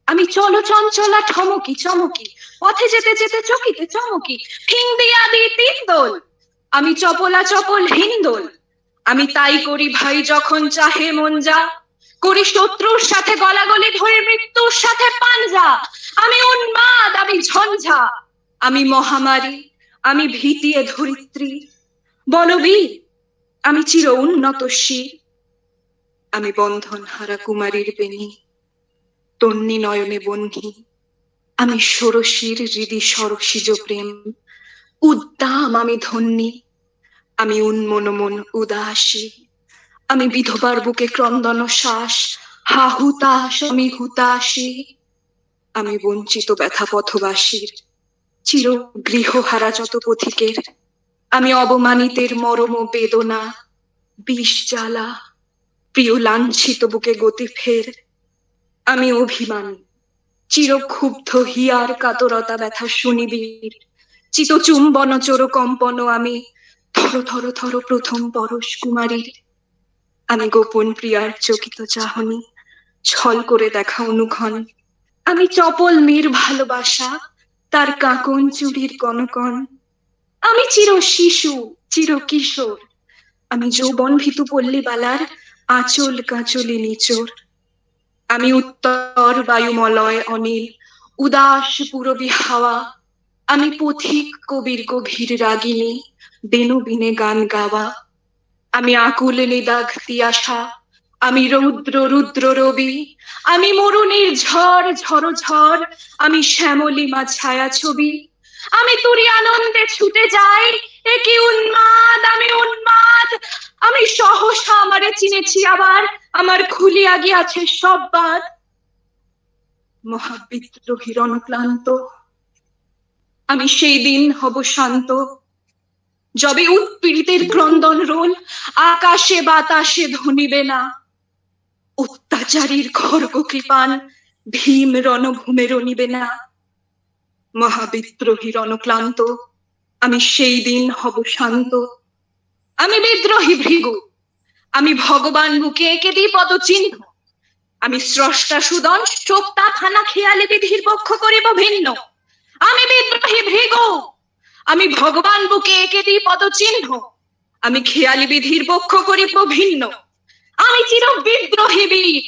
আমি চলো চঞ্চলা ঠমকি চমকি, পথে যেতে যেতে চকিতে চমকি, ফিং দিয়া দি তিন দোল। আমি চপলা চপল হিন্দোল, আমি তাই করি ভাই যখন চাহে মন যা, করি শত্রুর সাথে গলাগলি ধরে মৃত্যুর সাথে পাঞ্জা। আমি উন্মাদ আমি ঝঞ্ঝা, আমি মহামারী আমি ভীতিয়ে ধরিত্রী। বলবীর আমি চির উন্নত শির, আমি বন্ধন হারা কুমারীর বেণী, তন্নি নয়নে বন্ধি। আমি ষোড়শীর হৃদি সরসিজ প্রেম, উদ্দাম আমি ধন্যী। আমি উন্মনমন উদাসী, আমি বিধবার বুকে ক্রন্দন শ্বাস, হা হুতাশ আমি হুতাশী। আমি বঞ্চিত ব্যথা পথবাসীর, চির গৃহহারা যত পথিকের। আমি অবমানিতের মরম বেদনা, বিষ জ্বালা প্রিয় লাঞ্ছিত বুকে গতি ফের। আমি অভিমান চির ক্ষুব্ধ হিয়ার কাতরতা ব্যথা শুনিবীর। চিত চুম্বন চোর কম্পন আমি, থর থর থর প্রথম পরশ কুমারীর। আমি গোপন প্রিয়ার চকিত চাহনি, ছল করে দেখা অনুক্ষণ। আমি চপল মেয়ের ভালোবাসা, তার কাঁকন চুরির কনকন। আমি চির শিশু, চির কিশোর, আমি যৌবন ভীতু পল্লীবালার আঁচল কাঁচলে নিচোর। আমি উত্তর বায়ুমলয় অনিল, উদাস পুরবী হাওয়া। আমি পথিক কবির গভীর রাগিনী, বেনু বিনে গান গাওয়া। আমি আকুল নিদাঘ তিয়াশা, আমি রৌদ্র রুদ্র রবি। আমি মরুনির ঝড় ঝড় ঝড়, আমি শ্যামলিমা ছায়া ছবি। আমি তুরি আনন্দে ছুটে যাই, এ কি উন্মাদ, আমি উন্মাদ। আমি সহসা আমারে চিনেছি আবার, আমার খুলিয়া গিয়াছে সব বাদ। মহাবিদ্রোহীর অনুক্লান্ত, আমি সেই দিন হব শান্ত, যবে উৎপীড়িতের ক্রন্দন রোল আকাশে বাতাসে ধ্বনিবে না। অত্যাচারীর খড়গ কৃপান ভীম রণভূমে রণিবে না। মহাবিদ্রোহীর অনুক্লান্ত, আমি সেই দিন হব শান্ত। আমি বিদ্রোহী ভৃগু, আমি ভগবান বুকে এঁকে দিই পদচিহ্ন। আমি স্রষ্টা সুদন চোক্তা থানা খেয়ালি বিধির পক্ষ করিব ভিন্ন। আমি বিদ্রোহী ভৃগু, আমি ভগবান বুকে এঁকে দিই পদচিহ্ন। আমি খেয়ালি বিধির পক্ষ করিব ভিন্ন। আমি চির বিদ্রোহী বীর,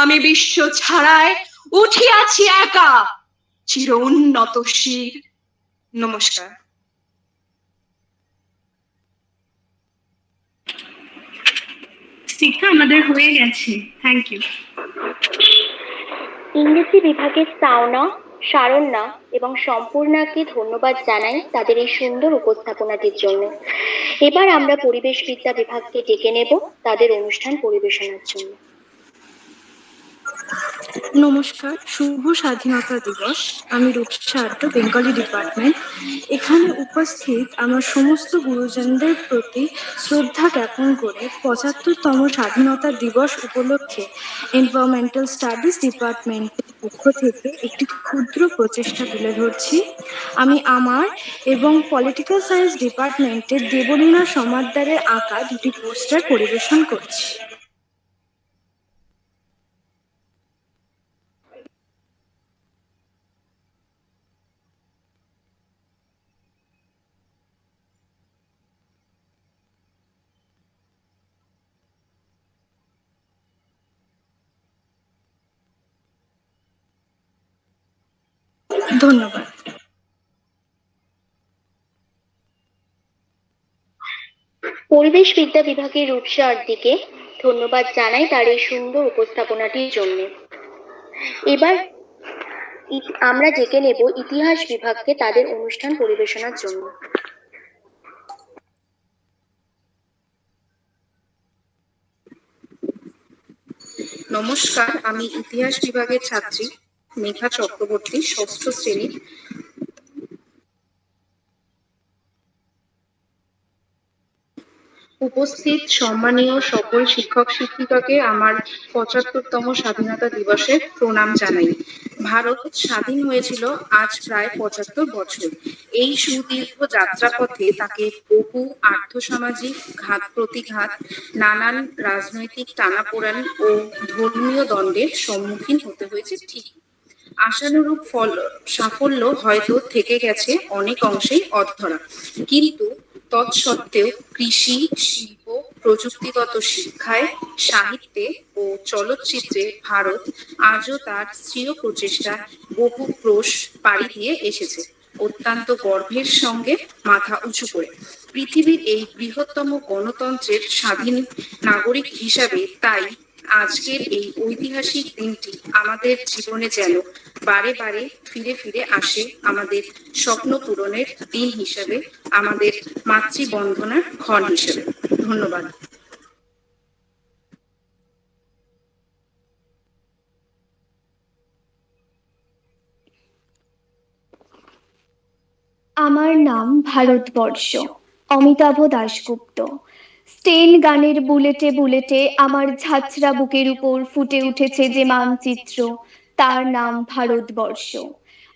আমি বিশ্ব ছাড়ায় উঠিয়াছি একা, চির উন্নত শির। নমস্কার।
স্নিগ্ধা, আমাদের হয়ে গেছে, থ্যাংক ইউ।
ইংরেজি বিভাগের সাওনা, শারণ্যা এবং সম্পূর্ণাকে ধন্যবাদ জানাই তাদের এই সুন্দর উপস্থাপনাটির জন্য। এবার আমরা পরিবেশবিদ্যা বিভাগকে ডেকে নেব তাদের অনুষ্ঠান পরিবেশনার জন্য।
নমস্কার, শুভ স্বাধীনতা দিবস। আমি রূপসা আড্ড, বেঙ্গলি ডিপার্টমেন্ট। এখানে উপস্থিত আমার সমস্ত গুরুজনদের প্রতি শ্রদ্ধা জ্ঞাপন করে ৭৫তম স্বাধীনতা দিবস উপলক্ষে এনভায়রনমেন্টাল স্টাডিজ ডিপার্টমেন্টের পক্ষ থেকে একটি ক্ষুদ্র প্রচেষ্টা তুলে ধরছি। আমি আমার এবং পলিটিক্যাল সায়েন্স ডিপার্টমেন্টের দেবলীনা সমাদ্দারের আঁকা দুটি পোস্টার পরিবেশন করছি। ধন্যবাদ।
পরিবেশবিদ্যা বিভাগের রূপসা আড্ডিকে ধন্যবাদ জানাই তার এই সুন্দর উপস্থাপনাটির জন্য। এবার আমরা ডেকে নেব ইতিহাস বিভাগকে তাদের অনুষ্ঠান পরিবেশনার জন্য।
নমস্কার, আমি ইতিহাস বিভাগের ছাত্রী মেঘা চক্রবর্তী, ষষ্ঠ শ্রেণী। উপস্থিত সম্মানীয় সকল শিক্ষক শিক্ষিকাকে আমার ৭৫তম স্বাধীনতা দিবসের প্রণাম জানাই। ভারত স্বাধীন হয়েছিল আজ প্রায় ৭৫ বছর। এই সুদীর্ঘ যাত্রাপথে তাকে বহু আর্থসামাজিক ঘাত প্রতিঘাত, নানান রাজনৈতিক টানাপোড়েন ও ধর্মীয় দ্বন্দ্বের সম্মুখীন হতে হয়েছে ঠিক। আশানুরূপ সাফল্য হয়তো থেকে গেছে অনেক অংশেই অধরা, কিন্তু তৎসত্ত্বেও কৃষি, শিল্প, প্রযুক্তিগত শিক্ষায়, সাহিত্যে ও চলচ্চিত্রে ভারত আজও তার স্বীয় প্রচেষ্টা বহু ক্রোশ পাড়ি দিয়ে এসেছে, অত্যন্ত গর্বের সঙ্গে মাথা উঁচু করে। পৃথিবীর এই বৃহত্তম গণতন্ত্রের স্বাধীন নাগরিক হিসাবে তাই আজকের এই ঐতিহাসিক দিনটি আমাদের জীবনে যেন বারে বারে ফিরে ফিরে আসে, আমাদের স্বপ্ন পূরণের দিন হিসেবে, আমাদের মাতৃবন্ধনার ক্ষণ হিসেবে। ধন্যবাদ।
আমার নাম ভারতবর্ষ, অমিতাভ দাশগুপ্ত। স্টেন গানের বুলেটে বুলেটে আমার ঝাঁঝরা বুকের উপর ফুটে উঠেছে যে মানচিত্র, তার নাম ভারতবর্ষ।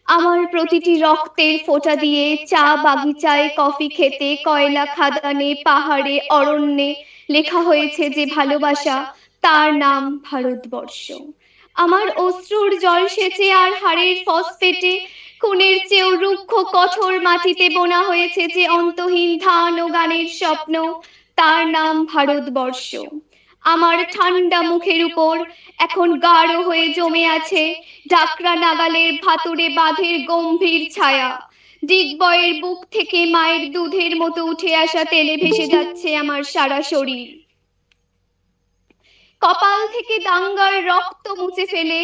আমার প্রতিটি রক্তের ফোঁটা দিয়ে চা বাগিচায়, কফি খেতে, কয়লা খাদানে, পাহাড়ে, অরণ্যে লেখা হয়েছে যে ভালোবাসা, তার নাম ভারতবর্ষ।
আমার অশ্রুর জল সেচে আর হাড়ের ফসফেটে খুনের চেয়েও রুক্ষ কঠোর মাটিতে বোনা হয়েছে যে অন্তহীন ধান ও গানের স্বপ্ন, তার নাম ভারতবর্ষ। আমার ঠান্ডা মুখের উপর এখন গাঢ় হয়ে জমে আছে ডাকরা নাগালের ভাতুরে বাঁধের গম্ভীর ছায়া। ডিগবয়ের বুক থেকে মায়ের দুধের মতো উঠে আসা তেলে ভেসে যাচ্ছে আমার সারা শরীর। কপাল থেকে দাঙ্গার রক্ত মুছে ফেলে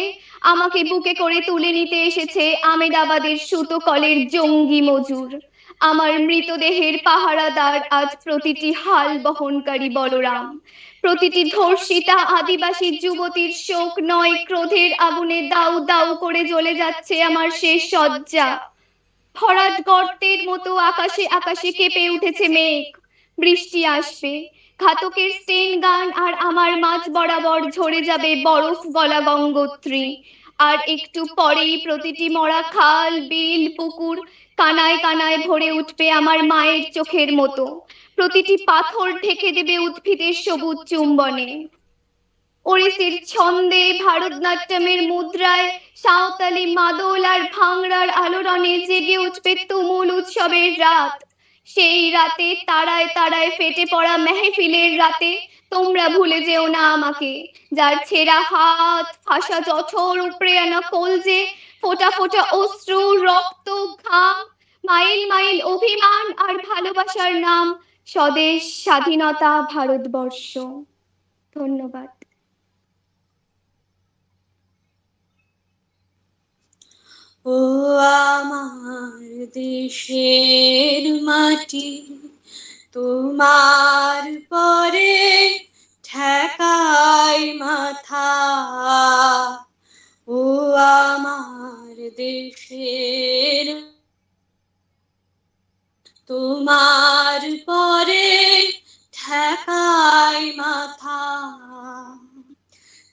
আমাকে বুকে করে তুলে নিতে এসেছে আমেদাবাদের সুতো কলের জঙ্গি মজুর। আমার মৃতদেহের পাহারাদার আজ প্রতিটি হাল বহনকারী বলরাম। প্রতিটি ধর্ষিতা আদিবাসী যুবতীর শোক নয় ক্রোধের আগুনে দাউ দাউ করে জ্বলে যাচ্ছে আমার শেষ শয্যা। ভরাট গর্তের মতো আকাশে আকাশে কেঁপে উঠেছে মেঘ। বৃষ্টি আসবে, ঘাতকের স্টেন গান আর আমার মাঝ বরাবর ঝরে যাবে বরফ গলা গঙ্গোত্রী। আর একটু পরেই প্রতিটি মরা খাল, বিল, পুকুর কানায় কানায় ভরে উঠবে আমার মায়ের চোখের মতো। প্রতিটি পাথর ঢেকে দেবে উদ্ভিদের সবুজ চুম্বনে। ওড়িশির ছন্দে, ভারতনাট্যমের মুদ্রায়, সাঁওতালি মাদল আর ভাংড়ার আলোড়নে জেগে উঠবে তুমুল উৎসবের রাত। সেই রাতে তারায় তারায় ফেটে পড়া মেহফিলের রাতে তোমরা ভুলে যেও না আমাকে, যার ছেঁড়া হাত, ফাঁসা জঠর, উপড়ে আনা কলজে, ফোঁটা ফোঁটা অশ্রু, রক্ত, ঘাম, মাইল মাইল অভিমান আর ভালোবাসার নাম স্বদেশ, স্বাধীনতা, ভারতবর্ষ। ধন্যবাদ।
ও আমার দেশের মাটি, তোমার পরে ঠেকাই মাথা। ও আমার দেশের, তোমার পরে ঠেকাই মাথা।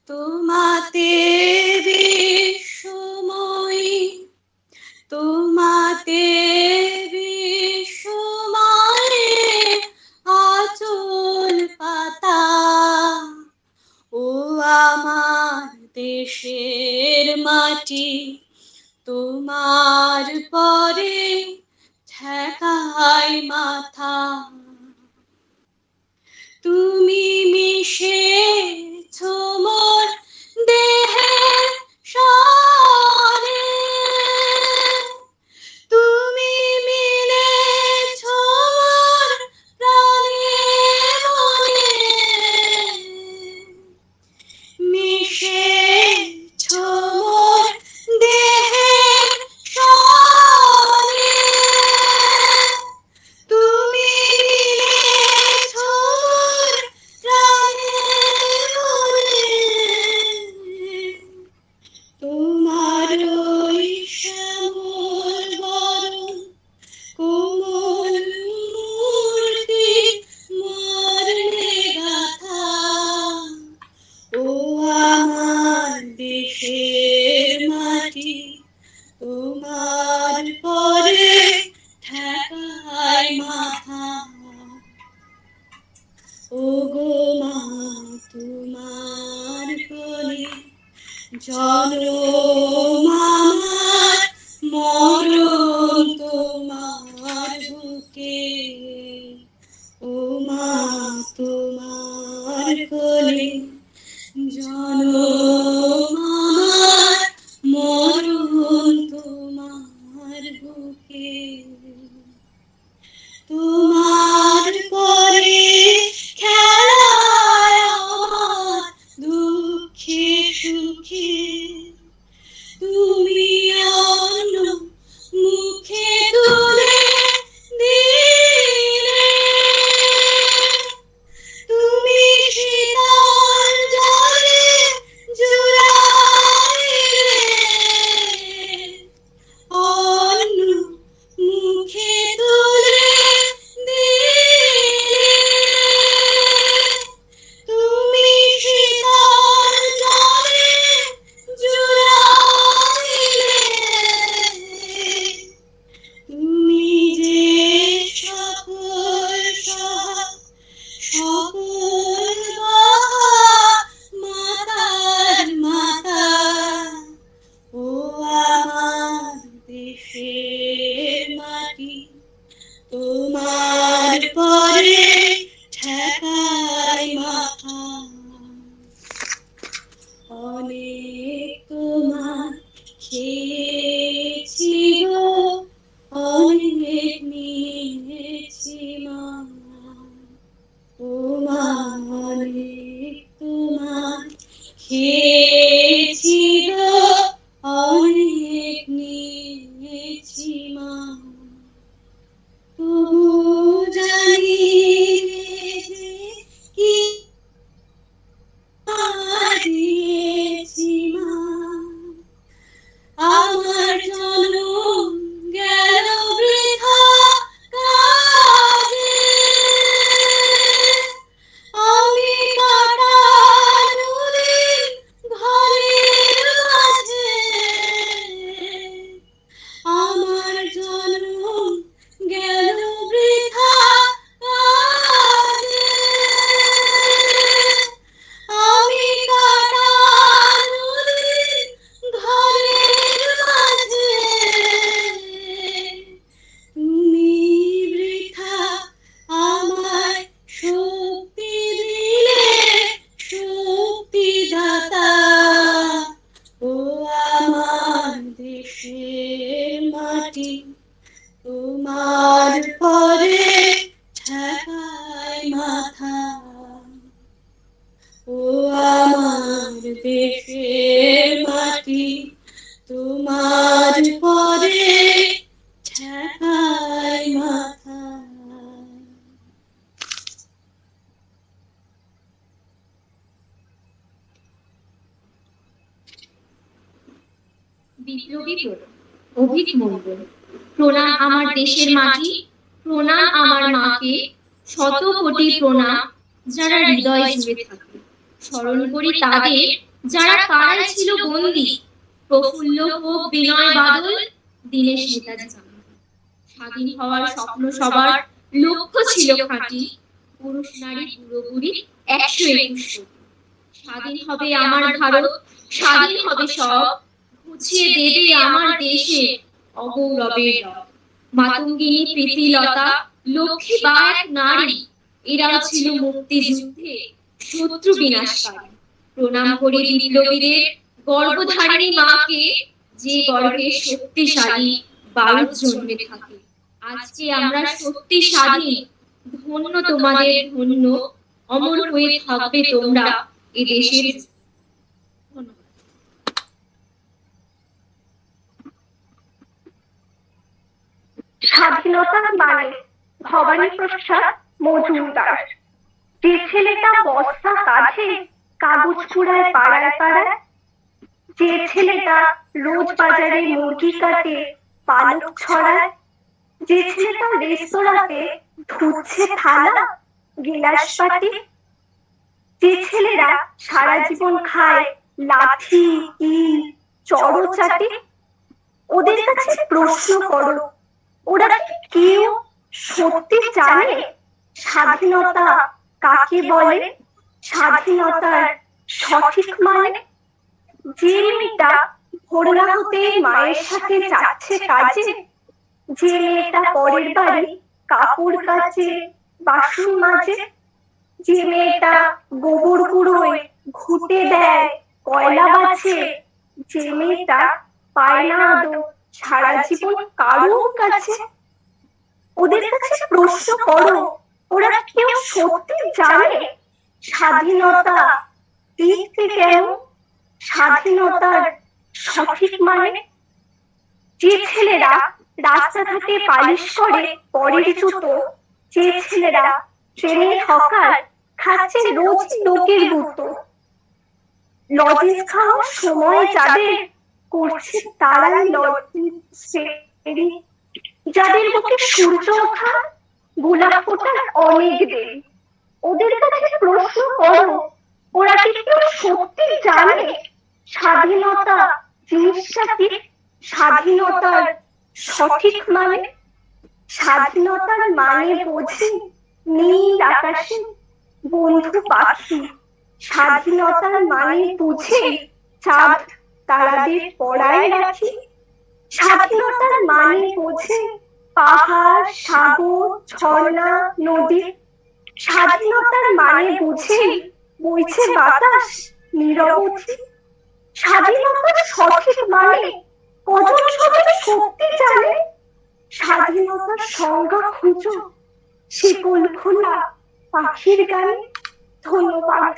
তোমাতে বিশ্বময়ী, তোমাতে বিশ্বময়ে আঁচল পাতা। ও আমার দেশের মাটি, তোমার পরে ঠেকাই মাথা। তুমি মিশেছ মোর দেহের সনে, তুমি মিলেছ মোর প্রাণে মনে, মিশেছ মোর দেহের সনে, তুমি মিলেছ মোর প্রাণে মনে। তোমার ওই শ্যামল বরণ কোমল মূর্তি মর্মে গাথা। ও আমার দেশের মাটি, তোমার পরে ঠেকাই মাথা। ও গো মা, তোমার কোলে জনম আমার, মরণ তোমার বুকে। ও মা, তোমার কোলে জনম আমার, মরণ তোমার বুকে। তোমার পরে খেলায় আমার দুঃখে সুখে, তুমি অনেক তোমার খেয়েছি গো, অনেক নিয়েছি মা, ও মা অনেক তোমার খেয়েছি গো, অনেক নিয়েছি মা, তবু জানি যে কি দিয়েছি মা, আমার জনম গেল বৃথা কাজে, আমি কাটানো দিন ঘরের মাঝে, আমার জনম গেল বৃথা কাজে, আমি কাটানো দিন ঘরের মাঝে, তুমি বৃথা আমায় শক্তি দিলে শক্তিদাতা, ও আমার দেশের মাটি তোমার পরে ঠেকায় মাথা, ও আমার দেশের মাটি তোমার পরে ঠেকায় মাথা।
বিপ্লবী প্রণাম, অভিক মঙ্গল। প্রণাম আমার দেশের মাটি, প্রণাম আমার মাকে, শত কোটি প্রণাম যারা হৃদয় জুড়ে থাকে। স্মরণ করি তাদের যারা কারায় ছিল বন্দী, প্রফুল্ল হোক বিনয় বাদল, দীনেশ নেতাজি গান্ধী। স্বাধীন হওয়ার স্বপ্ন সবার, লক্ষ্য ছিল খাঁটি, পুরুষ নারী বুড়ো বুড়ি 121 কোটি। স্বাধীন হবে আমার ভারত, স্বাধীন হবে সব, গুছিয়ে দেবে আমার দেশে অগৌরবের রব। মাতঙ্গিনী প্রীতিলতা লক্ষ্মী বা এক নারী, এরাও ছিল মুক্তিযুদ্ধে শত্রু বিনাশকারী। প্রণাম করি বিপ্লবীদের গর্ভধারিণী মাকে, যে গর্ভে শক্তিশালী বারুদ জন্মে থাকে। আজকে আমরা সত্যি স্বাধীন, ধন্য তোমাদের ধন্য, অমর হয়ে থাকবে তোমরা এ দেশের।
স্বাধীনতার মানে ভবানী প্রসাদ মজুমদার। যে ছেলেটা বস্তা কাঁধে কাগজ কুড়ায় পাড়ায় পাড়ায়, যে ছেলেটা রোজ বাজারে মুরগি কাটে পালক ছড়ায়, যে ছেলেটা রেস্তোরাঁতে ধুচ্ছে থালা গিলাস বাটি, যে ছেলেরা সারা জীবন খায় লাঠি ইট চড়চাটি, ওদের কাছে প্রশ্ন করো, ওরা কি কেউ সত্যি জানে স্বাধীনতা কাকে বলে, স্বাধীনতার সঠিক মানে? যে মেয়েটা ভোর না হতে মায়ের সাথে যাচ্ছে কাজে, যে মেয়েটা পরের বাড়ি কাপড় কাচে বাসন মাজে, যে মেয়েটা গোবর কুড়োয় ঘুটে দেয় কয়লা বাছে, যে মেয়েটা পায় না আদৌ সারা জীবন কারোর কাছে, ওদের কাছে প্রশ্ন করো, ওরা কেউ সত্যি জানে স্বাধীনতা দেখতে কেমন, স্বাধীনতার সঠিক মানে? যে ছেলেরা রাস্তাঘাটে পালিশ করে পরের জুতো, যে ছেলেরা ট্রেনের হকার খাচ্ছে রোজ লোকের গুঁতো, লজেন্স খাওয়ার সময় যাদের করছে তারাই লজেন্স, যাদের বুকে সূর্য ওঠা গোলাপ ফোটার অনেক দেরি, ওদের কাছে প্রশ্ন করো, ওরা কি কেউ সত্যি জানে স্বাধীনতা জিনিসটা কি, স্বাধীনতার সঠিক মানে? স্বাধীনতার মানে বোঝে নীল আকাশে বন্ধু পাখি, স্বাধীনতার মানে বুঝে চাঁদ তারাদের পড়ায় রাখি, স্বাধীনতার মানে বোঝে পাহাড় সাগর ঝর্ণা নদী, স্বাধীনতার মানে বুঝে বইছে বাতাস নীরবধি,
স্বাধীনতার সঠিক মানে কজন সবাই সত্যি জানে? স্বাধীনতার সংজ্ঞা খুঁজো শিকল খোলা পাখির গানে। ধন্যবাদ।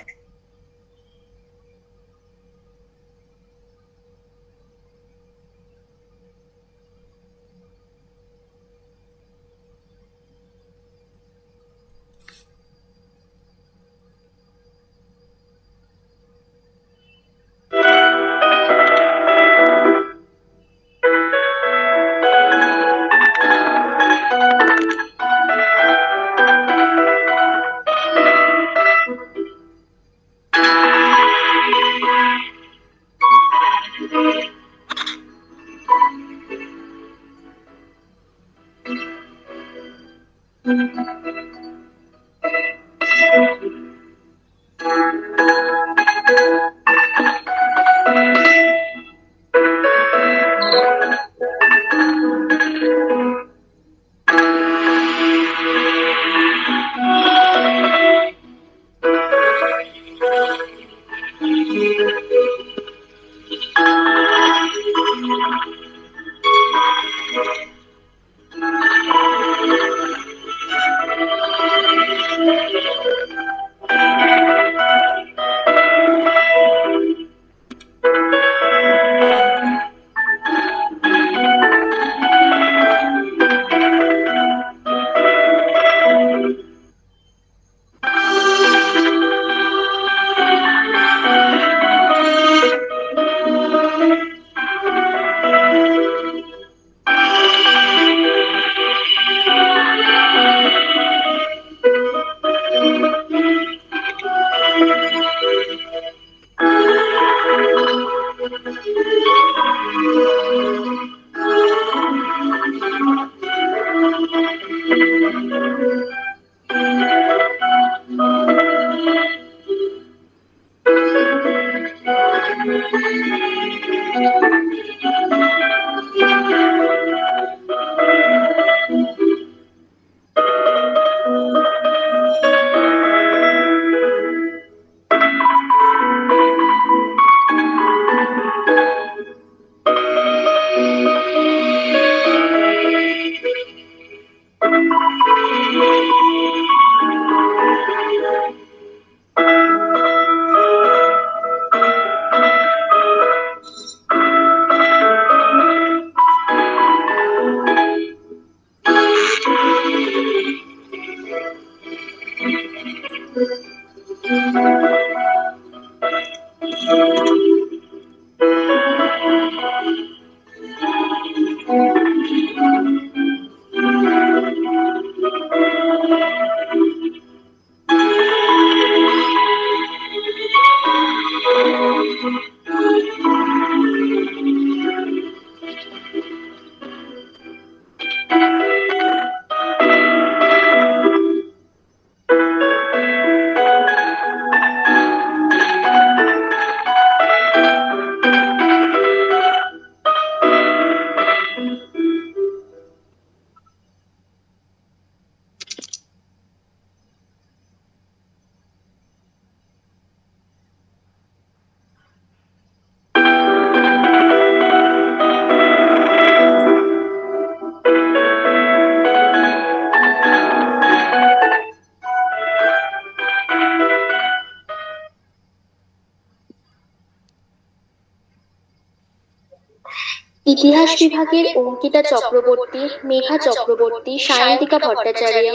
ইতিহাস বিভাগের অঙ্কিতা চক্রবর্তী, মেঘা চক্রবর্তী, সায়ন্তিকা ভট্টাচার্য,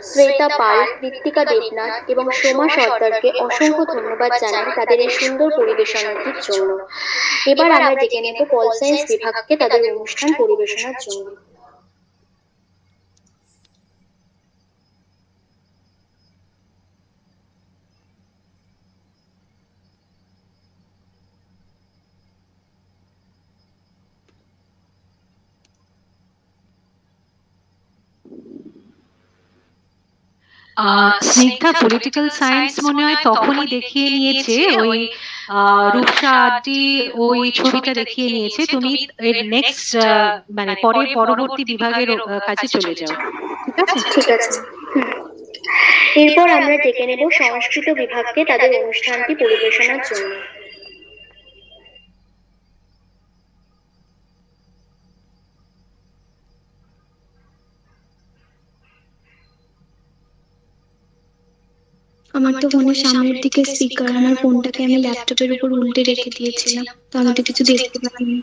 শ্বেতা পাল, ঋত্বিকা দেবনাথ এবং সোমা সর্দারকে অসংখ্য ধন্যবাদ জানাই তাদের এই সুন্দর পরিবেশনাটির জন্য। এবার আমরা ডেকে নেব পল সায়েন্স বিভাগকে তাদের অনুষ্ঠান পরিবেশনার জন্য।
স্নিগ্ধা পলিটিক্যাল সায়েন্স মনে হয় তখনই দেখিয়ে নিয়েছে, ওই রূপসা আন্টি ওই ছবিটা দেখিয়ে নিয়েছে। তুমি এর নেক্সট মানে পরবর্তী বিভাগের কাছে চলে যাও, ঠিক আছে?
ঠিক আছে। এরপর আমরা ডেকে নেব সংস্কৃত বিভাগকে তাদের অনুষ্ঠানটি পরিবেশনার জন্য।
আমার তো ফোনের সামনের দিকে স্পিকার, আমার ফোনটাকে আমি ল্যাপটপের উপর উল্টে রেখে দিয়েছিলাম, তো আমি তো কিছু দেখতে পাইনি।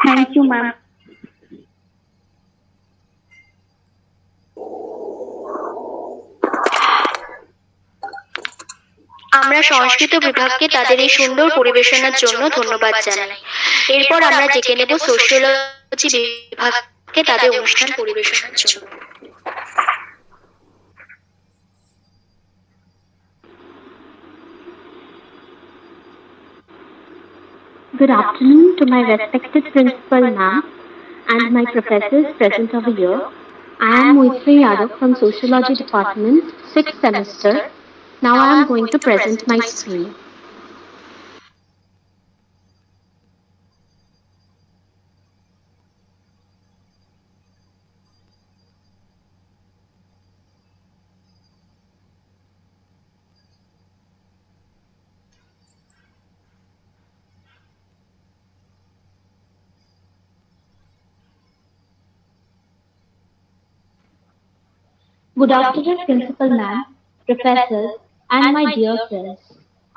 Thank you, ma'am.
আমরা সংস্কৃত বিভাগকে তাদের এই সুন্দর পরিবেশনার জন্য ধন্যবাদ জানাই। এরপর আমরা ডেকে নেব সোশিওলজি বিভাগকে তাদের অনুষ্ঠান পরিবেশনার জন্য।
Good afternoon to my respected principal ma'am and my professors present over here. I am Moitri Yadav from Sociology Department, 6th semester. Now I am going to present my screen. Good afternoon, Principal Ma'am, Professors, and my dear friends.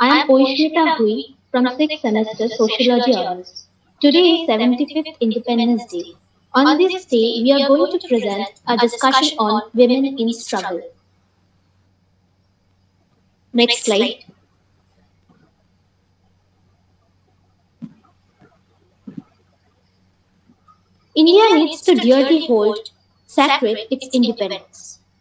I am Oishmita Hui from 6th semester Sociology Honours. Today is 75th Independence Day. On this day, we are going to present a discussion on women in struggle. Next slide. India needs to dearly hold sacred its independence.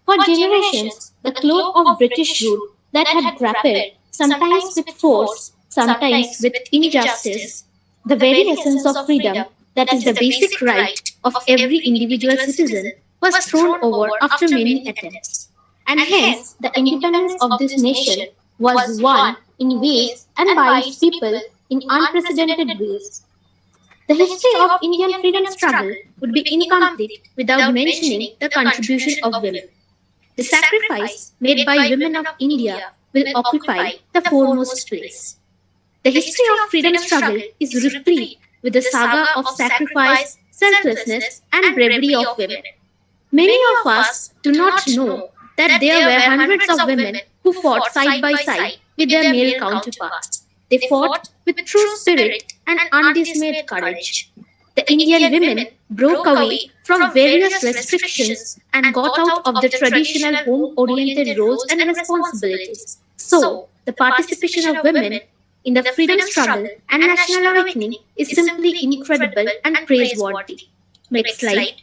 For generations, the cloak of British rule that had grappled, sometimes with force, sometimes with injustice, the very essence of freedom, that is the basic right of every individual citizen, was thrown over after many attempts. And hence, the independence of this nation was won in ways and by its people in unprecedented ways. The history of Indian freedom struggle would be incomplete without mentioning the contribution of women. The sacrifice made by women of India will occupy the foremost place. The history of freedom struggle is replete with the saga of sacrifice, selflessness, and bravery of women. Many of us do not know that there were hundreds of women who who fought side by side with their male counterparts. They fought with true spirit and undismayed courage. The Indian women broke away from various restrictions and got out of the traditional home-oriented roles and responsibilities. So, the participation of women in the freedom struggle and national awakening is simply incredible and praiseworthy. Next slide.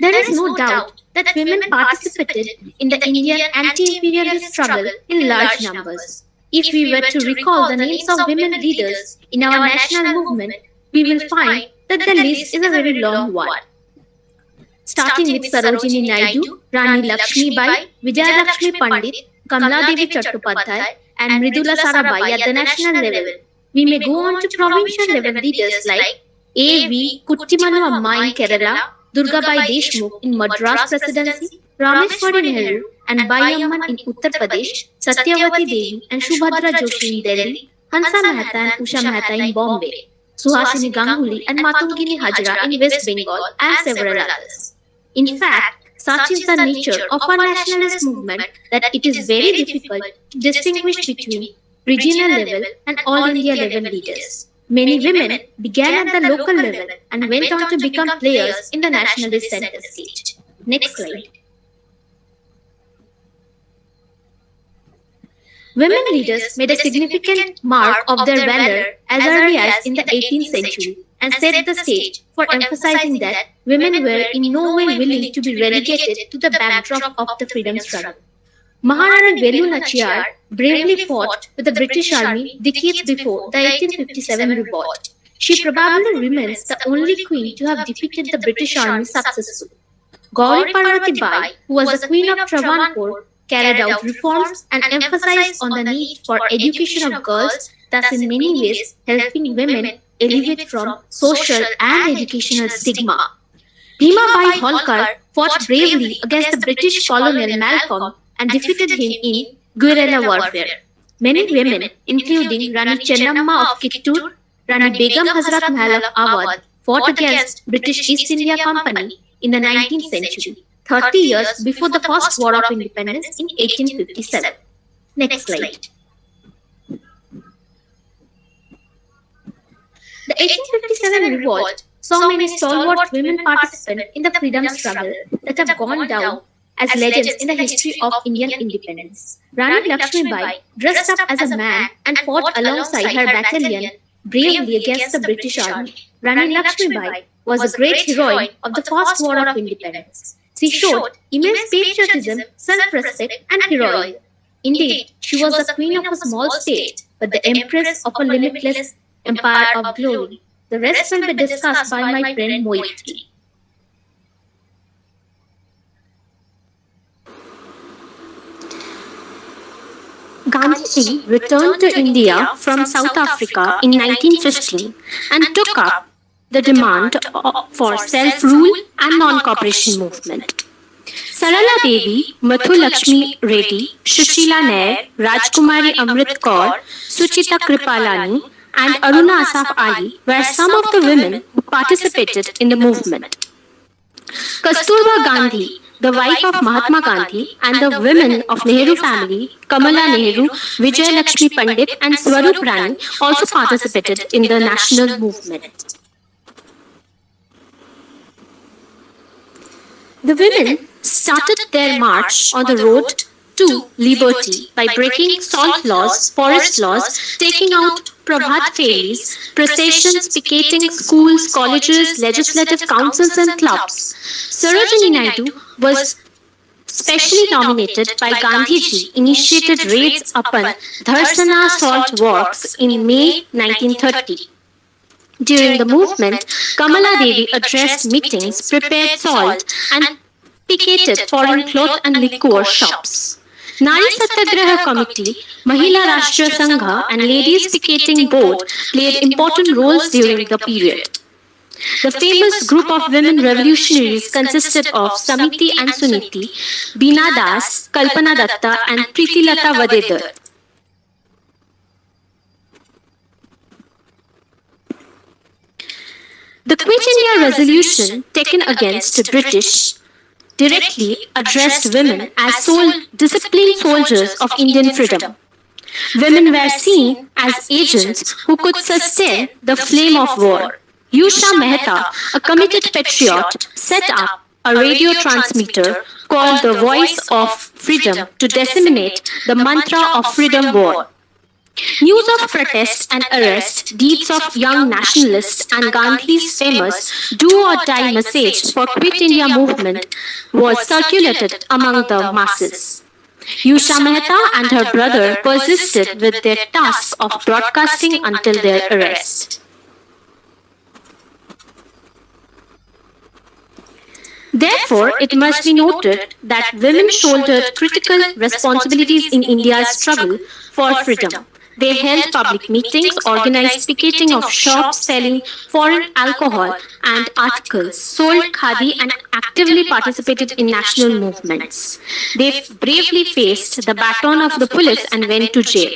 There is no doubt that women participated in the Indian anti-imperialist struggle in large numbers. If we were to recall the names of women leaders in our national movement, we will find that the list is a very long one. Starting with Sarojini Naidu, Rani Lakshmi Bai, Vijaya Lakshmi Pandit, Kamala Devi Chattopadhyay, and Mridula Sarabai at the national level. We may go on to provincial level leaders like A.V. Kuttimanu Amma in Kerala, Durgabai Deshmukh in Madras Presidency, Rameshwari Nehru and Bai Amman in Uttar Pradesh, Satyavati Devi and Shubhadra Joshi in Delhi, Hansa Mehta and Usha Mehta in Bombay, Suhasini Ganguly and Matungini Hajra in West Bengal, and several others. In fact, such is the nature of our nationalist movement that it is very difficult to distinguish between regional level and all India level leaders. Many women began at the local level and went on to become players in the nationalist center stage. Next slide. Women leaders made a significant mark of their valor as early as in the 18th century and set the stage for emphasizing that women were in no way willing to be relegated to the backdrop of the freedom struggle. Maharani Velu Nachiyar bravely fought with the British Army decades before the 1857 revolt. She probably remains the only queen to have defeated the British Army successfully. Gauri Parvati Bai, who was the queen of Travancore, carried out reforms and emphasized on the need for education of girls, thus in many ways helping women elevate from social and educational stigma. Bhima Bai Holkar fought bravely against the British colonel Malcolm and defeated him in guerrilla warfare. Many women, including Rani Chennamma of Kittur, Rani Begum Hazrat Mahal of Awadh, fought against British East India Company in the 19th century, 30 years before the First War of Independence in 1857. Next slide. The 1857 revolt saw many stalwart women participate in the freedom struggle that have gone down as legends in the history of Indian independence. Rani Lakshmi Bai dressed up as a man and fought alongside her battalion bravely against the British Army. Rani Lakshmi Bai was a great heroine of the First War of Independence. She showed immense patriotism, self-respect, and heroism. Indeed, she was the queen of a small state, but the empress of a limitless empire of glory. The rest will be discussed by my friend Moitri.
Gandhiji returned to India from South Africa in 1915 and took up the demand for self-rule and non-cooperation movement. Sarala Devi, Mathu Lakshmi Reddy, Shushila Nair, Rajkumari Amrit Kaur, Suchita Kripalani, and Aruna Asaf Ali were some of the women who participated in the movement. Kasturba Gandhi, the wife of Mahatma Gandhi, and the women of Nehru family, Kamala Nehru, Vijay Lakshmi Pandit, and Swarup Rani also participated in the national movement. The women started their march on the road to liberty by breaking salt laws, forest laws, taking out Prabhat Fairies, processions, picketing schools, colleges, legislative councils and clubs. Sarojini Naidu was specially nominated by Gandhiji, initiated raids upon Dharsana salt works in May 1930. During the movement, Kamala Devi addressed meetings, prepared salt and picketed foreign cloth and liquor shops. Nari Satyagraha Committee, Mahila Rashtriya Sangha and Ladies Picketing Board played important roles during the period. The famous group of women revolutionaries consisted of Samiti and Suniti, Beena Das, Kalpana Datta and Preeti Lata Vadedar. The Quit India resolution taken against the British
directly addressed women as disciplined soldiers of Indian freedom. Women were seen as agents who could sustain the flame of war. Usha Mehta, a committed patriot, set up a radio transmitter called the Voice of Freedom to disseminate the mantra of freedom war. News of protests and arrest, deeds of young nationalists and Gandhi's famous do or die message for Quit India movement was circulated among the masses. Usha Mehta and her brother persisted with their task of broadcasting until their arrest. Therefore, it must be noted that women shouldered critical responsibilities in India's struggle for freedom. They held public meetings, organized picketing of shops selling foreign alcohol and articles, sold khadi, and actively participated in national movements. They bravely faced the baton of the police and went to jail.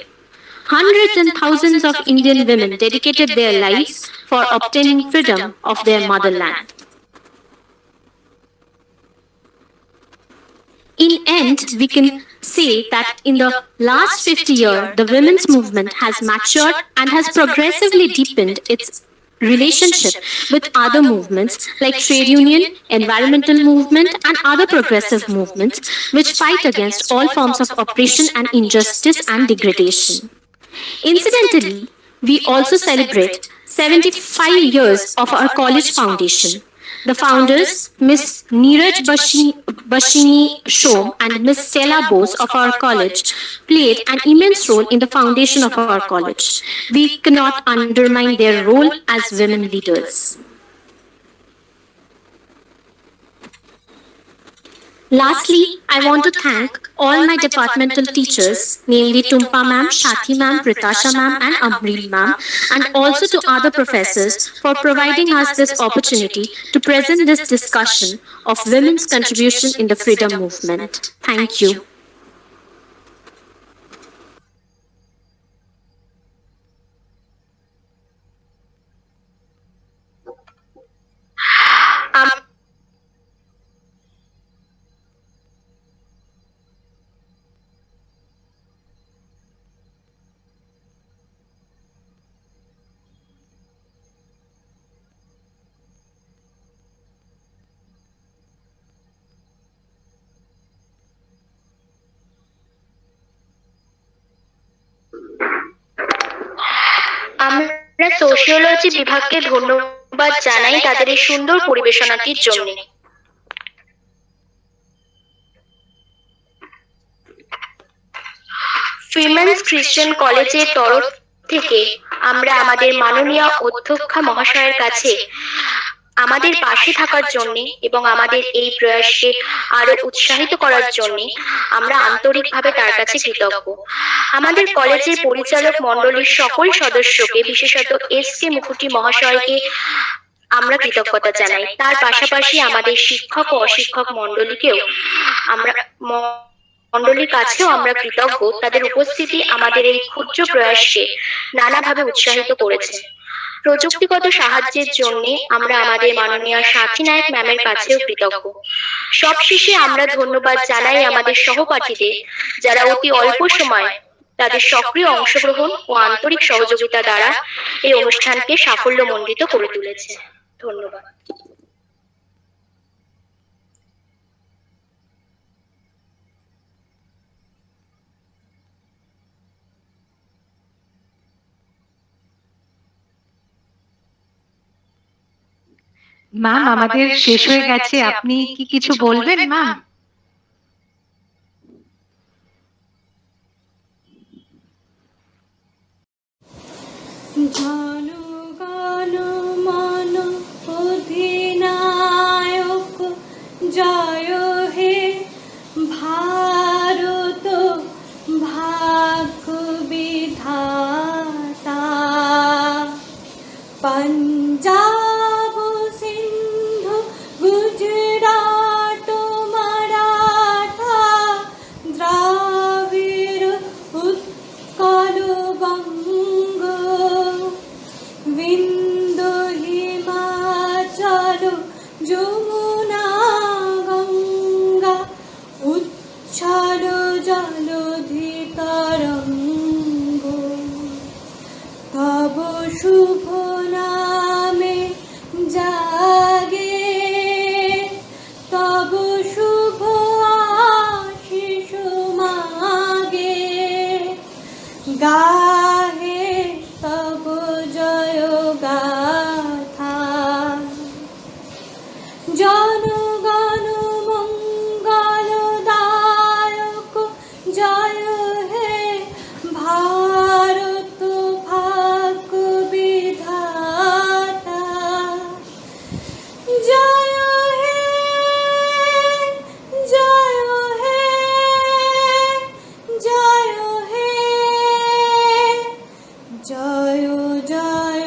Hundreds and thousands of Indian women dedicated their lives for obtaining freedom of their motherland. In end, we can say that in the last 50 years, the women's movement has matured and has progressively deepened its relationship with other movements like trade union, environmental movement, and other progressive movements which fight against all forms of oppression and injustice and degradation. Incidentally, we also celebrate 75 years of our college foundation. The founders, Miss Neeraj Bashini Shom and Miss Stella Bose of our college, played an immense role in the foundation of our college. We cannot undermine their role as women leaders. Lastly, I want to thank all my departmental teachers, namely Tumpa ma'am, Shathi ma'am, Pritasha ma'am, and Amreel ma'am, and also to other professors for providing us this opportunity to present this discussion of women's contribution in the freedom movement. Thank you.
আমরা sociology বিভাগকে ধন্যবাদ জানাই তাদের এই সুন্দর পরিবেশনাটির জন্য। Women's খ্রিস্টান কলেজের তরফ থেকে আমরা আমাদের মাননীয় অধ্যক্ষা মহাশয়ের কাছে আমাদের পাশে থাকার জন্য এবং আমাদের এই প্রয়াসকে আরো উৎসাহিত করার জন্য আমরা আন্তরিকভাবে তার কাছে কৃতজ্ঞ। আমাদের কলেজের পরিচালক মণ্ডলীর সকল সদস্যকে, বিশেষত এস.কে. মুখুটি মহাশয়কে আমরা কৃতজ্ঞতা জানাই। তার পাশাপাশি আমাদের শিক্ষক ও অশিক্ষক মণ্ডলীকেও মণ্ডলীর কাছেও আমরা কৃতজ্ঞ। তাদের উপস্থিতি আমাদের এই ক্ষুদ্র প্রয়াসকে নানাভাবে উৎসাহিত করেছে। প্রযুক্তিগত সাহায্যের জন্য আমরা আমাদের মাননীয় সাথী নায়ক ম্যামের কাছেও কৃতজ্ঞ। সবশেষে আমরা ধন্যবাদ জানাই আমাদের সহপাঠীদের, যারা অতি অল্প সময় তাদের সক্রিয় অংশগ্রহণ ও আন্তরিক সহযোগিতা দ্বারা এই অনুষ্ঠানকে সাফল্যমণ্ডিত করে তুলেছে। ধন্যবাদ।
ম্যাম, আমাদের শেষ হয়ে গেছে, আপনি কি কিছু বলবেন ম্যাম?
জন গণ মন অধিনায়ক জয় হে ভারত ভাগ্য বিধাতা। পঞ্জাব সিন্ধু গুজরাট মারাঠা দ্রাবিড় উৎকল বঙ্গ বিন্দু হিমাচল যমুনা গঙ্গ শুভ নামে জাগে, তব শুভ আশিস মাগে, গাহে তব জয় গাথা। জনগণ মঙ্গলদায়ক জয় হে ভারত ভাগ্য বিধাতা। জয় হে, জয় হে, জয় হে, জয় জয়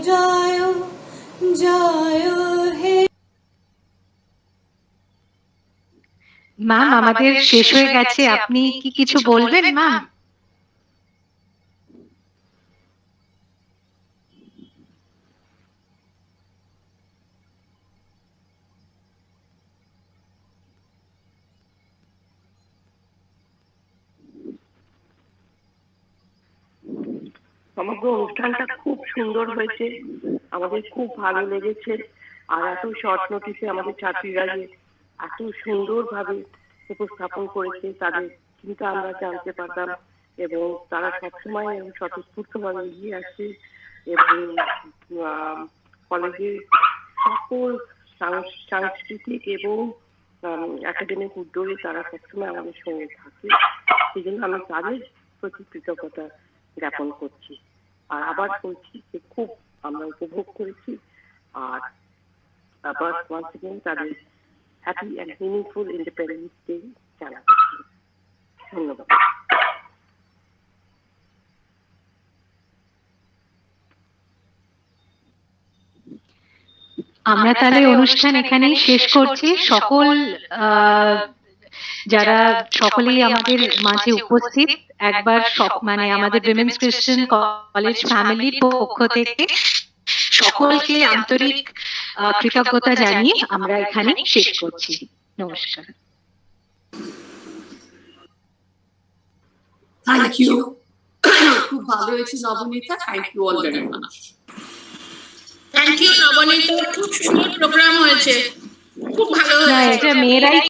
জয় জয় হে।
ম্যাম আমাদের শেষ হয়ে গেছে, আপনি কি কিছু বলবেন ম্যাম?
সমগ্র অনুষ্ঠানটা খুব সুন্দর হয়েছে, আমাদের খুব ভালো লেগেছে। আর এত শর্ট নোটিসে আমাদের ছাত্রীরা যে এত সুন্দরভাবে উপস্থাপন করেছে, তাদের চিন্তা আমরা জানতে পারতাম এবং তারা সবসময় স্বতঃস্ফূর্তভাবে এগিয়ে আসছে এবং কলেজের সকল সাংস্কৃতিক এবং একাডেমিক উদ্যোগে তারা সবসময় আমাদের সঙ্গে থাকে। সেই জন্য আমি তাদের প্রতি কৃতজ্ঞতা জ্ঞাপন করছি। আর আবার বলছি যে খুব আমরা উপভোগ করেছি। আর আবার once again তাদের happy and meaningful independence day জানাচ্ছি। ধন্যবাদ।
আমরা তাহলে অনুষ্ঠান এখানেই শেষ করছি। সকল যারা সকলেই আমাদের মাঝে উপস্থিত, একবার মানে আমাদের উইমেন্স ক্রিশ্চিয়ান কলেজ ফ্যামিলির পক্ষ থেকে সকলকে আন্তরিক কৃতজ্ঞতা জানিয়ে আমরা এখানে শেষ করছি। নমস্কার।
থ্যাংক ইউ, খুব ভালো হয়েছে Nabanita, thank you all very much.
Thank you Nabanita, খুব সুন্দর প্রোগ্রাম হয়েছে, খুব ভালো হয়েছে।
এটা মেয়েরাই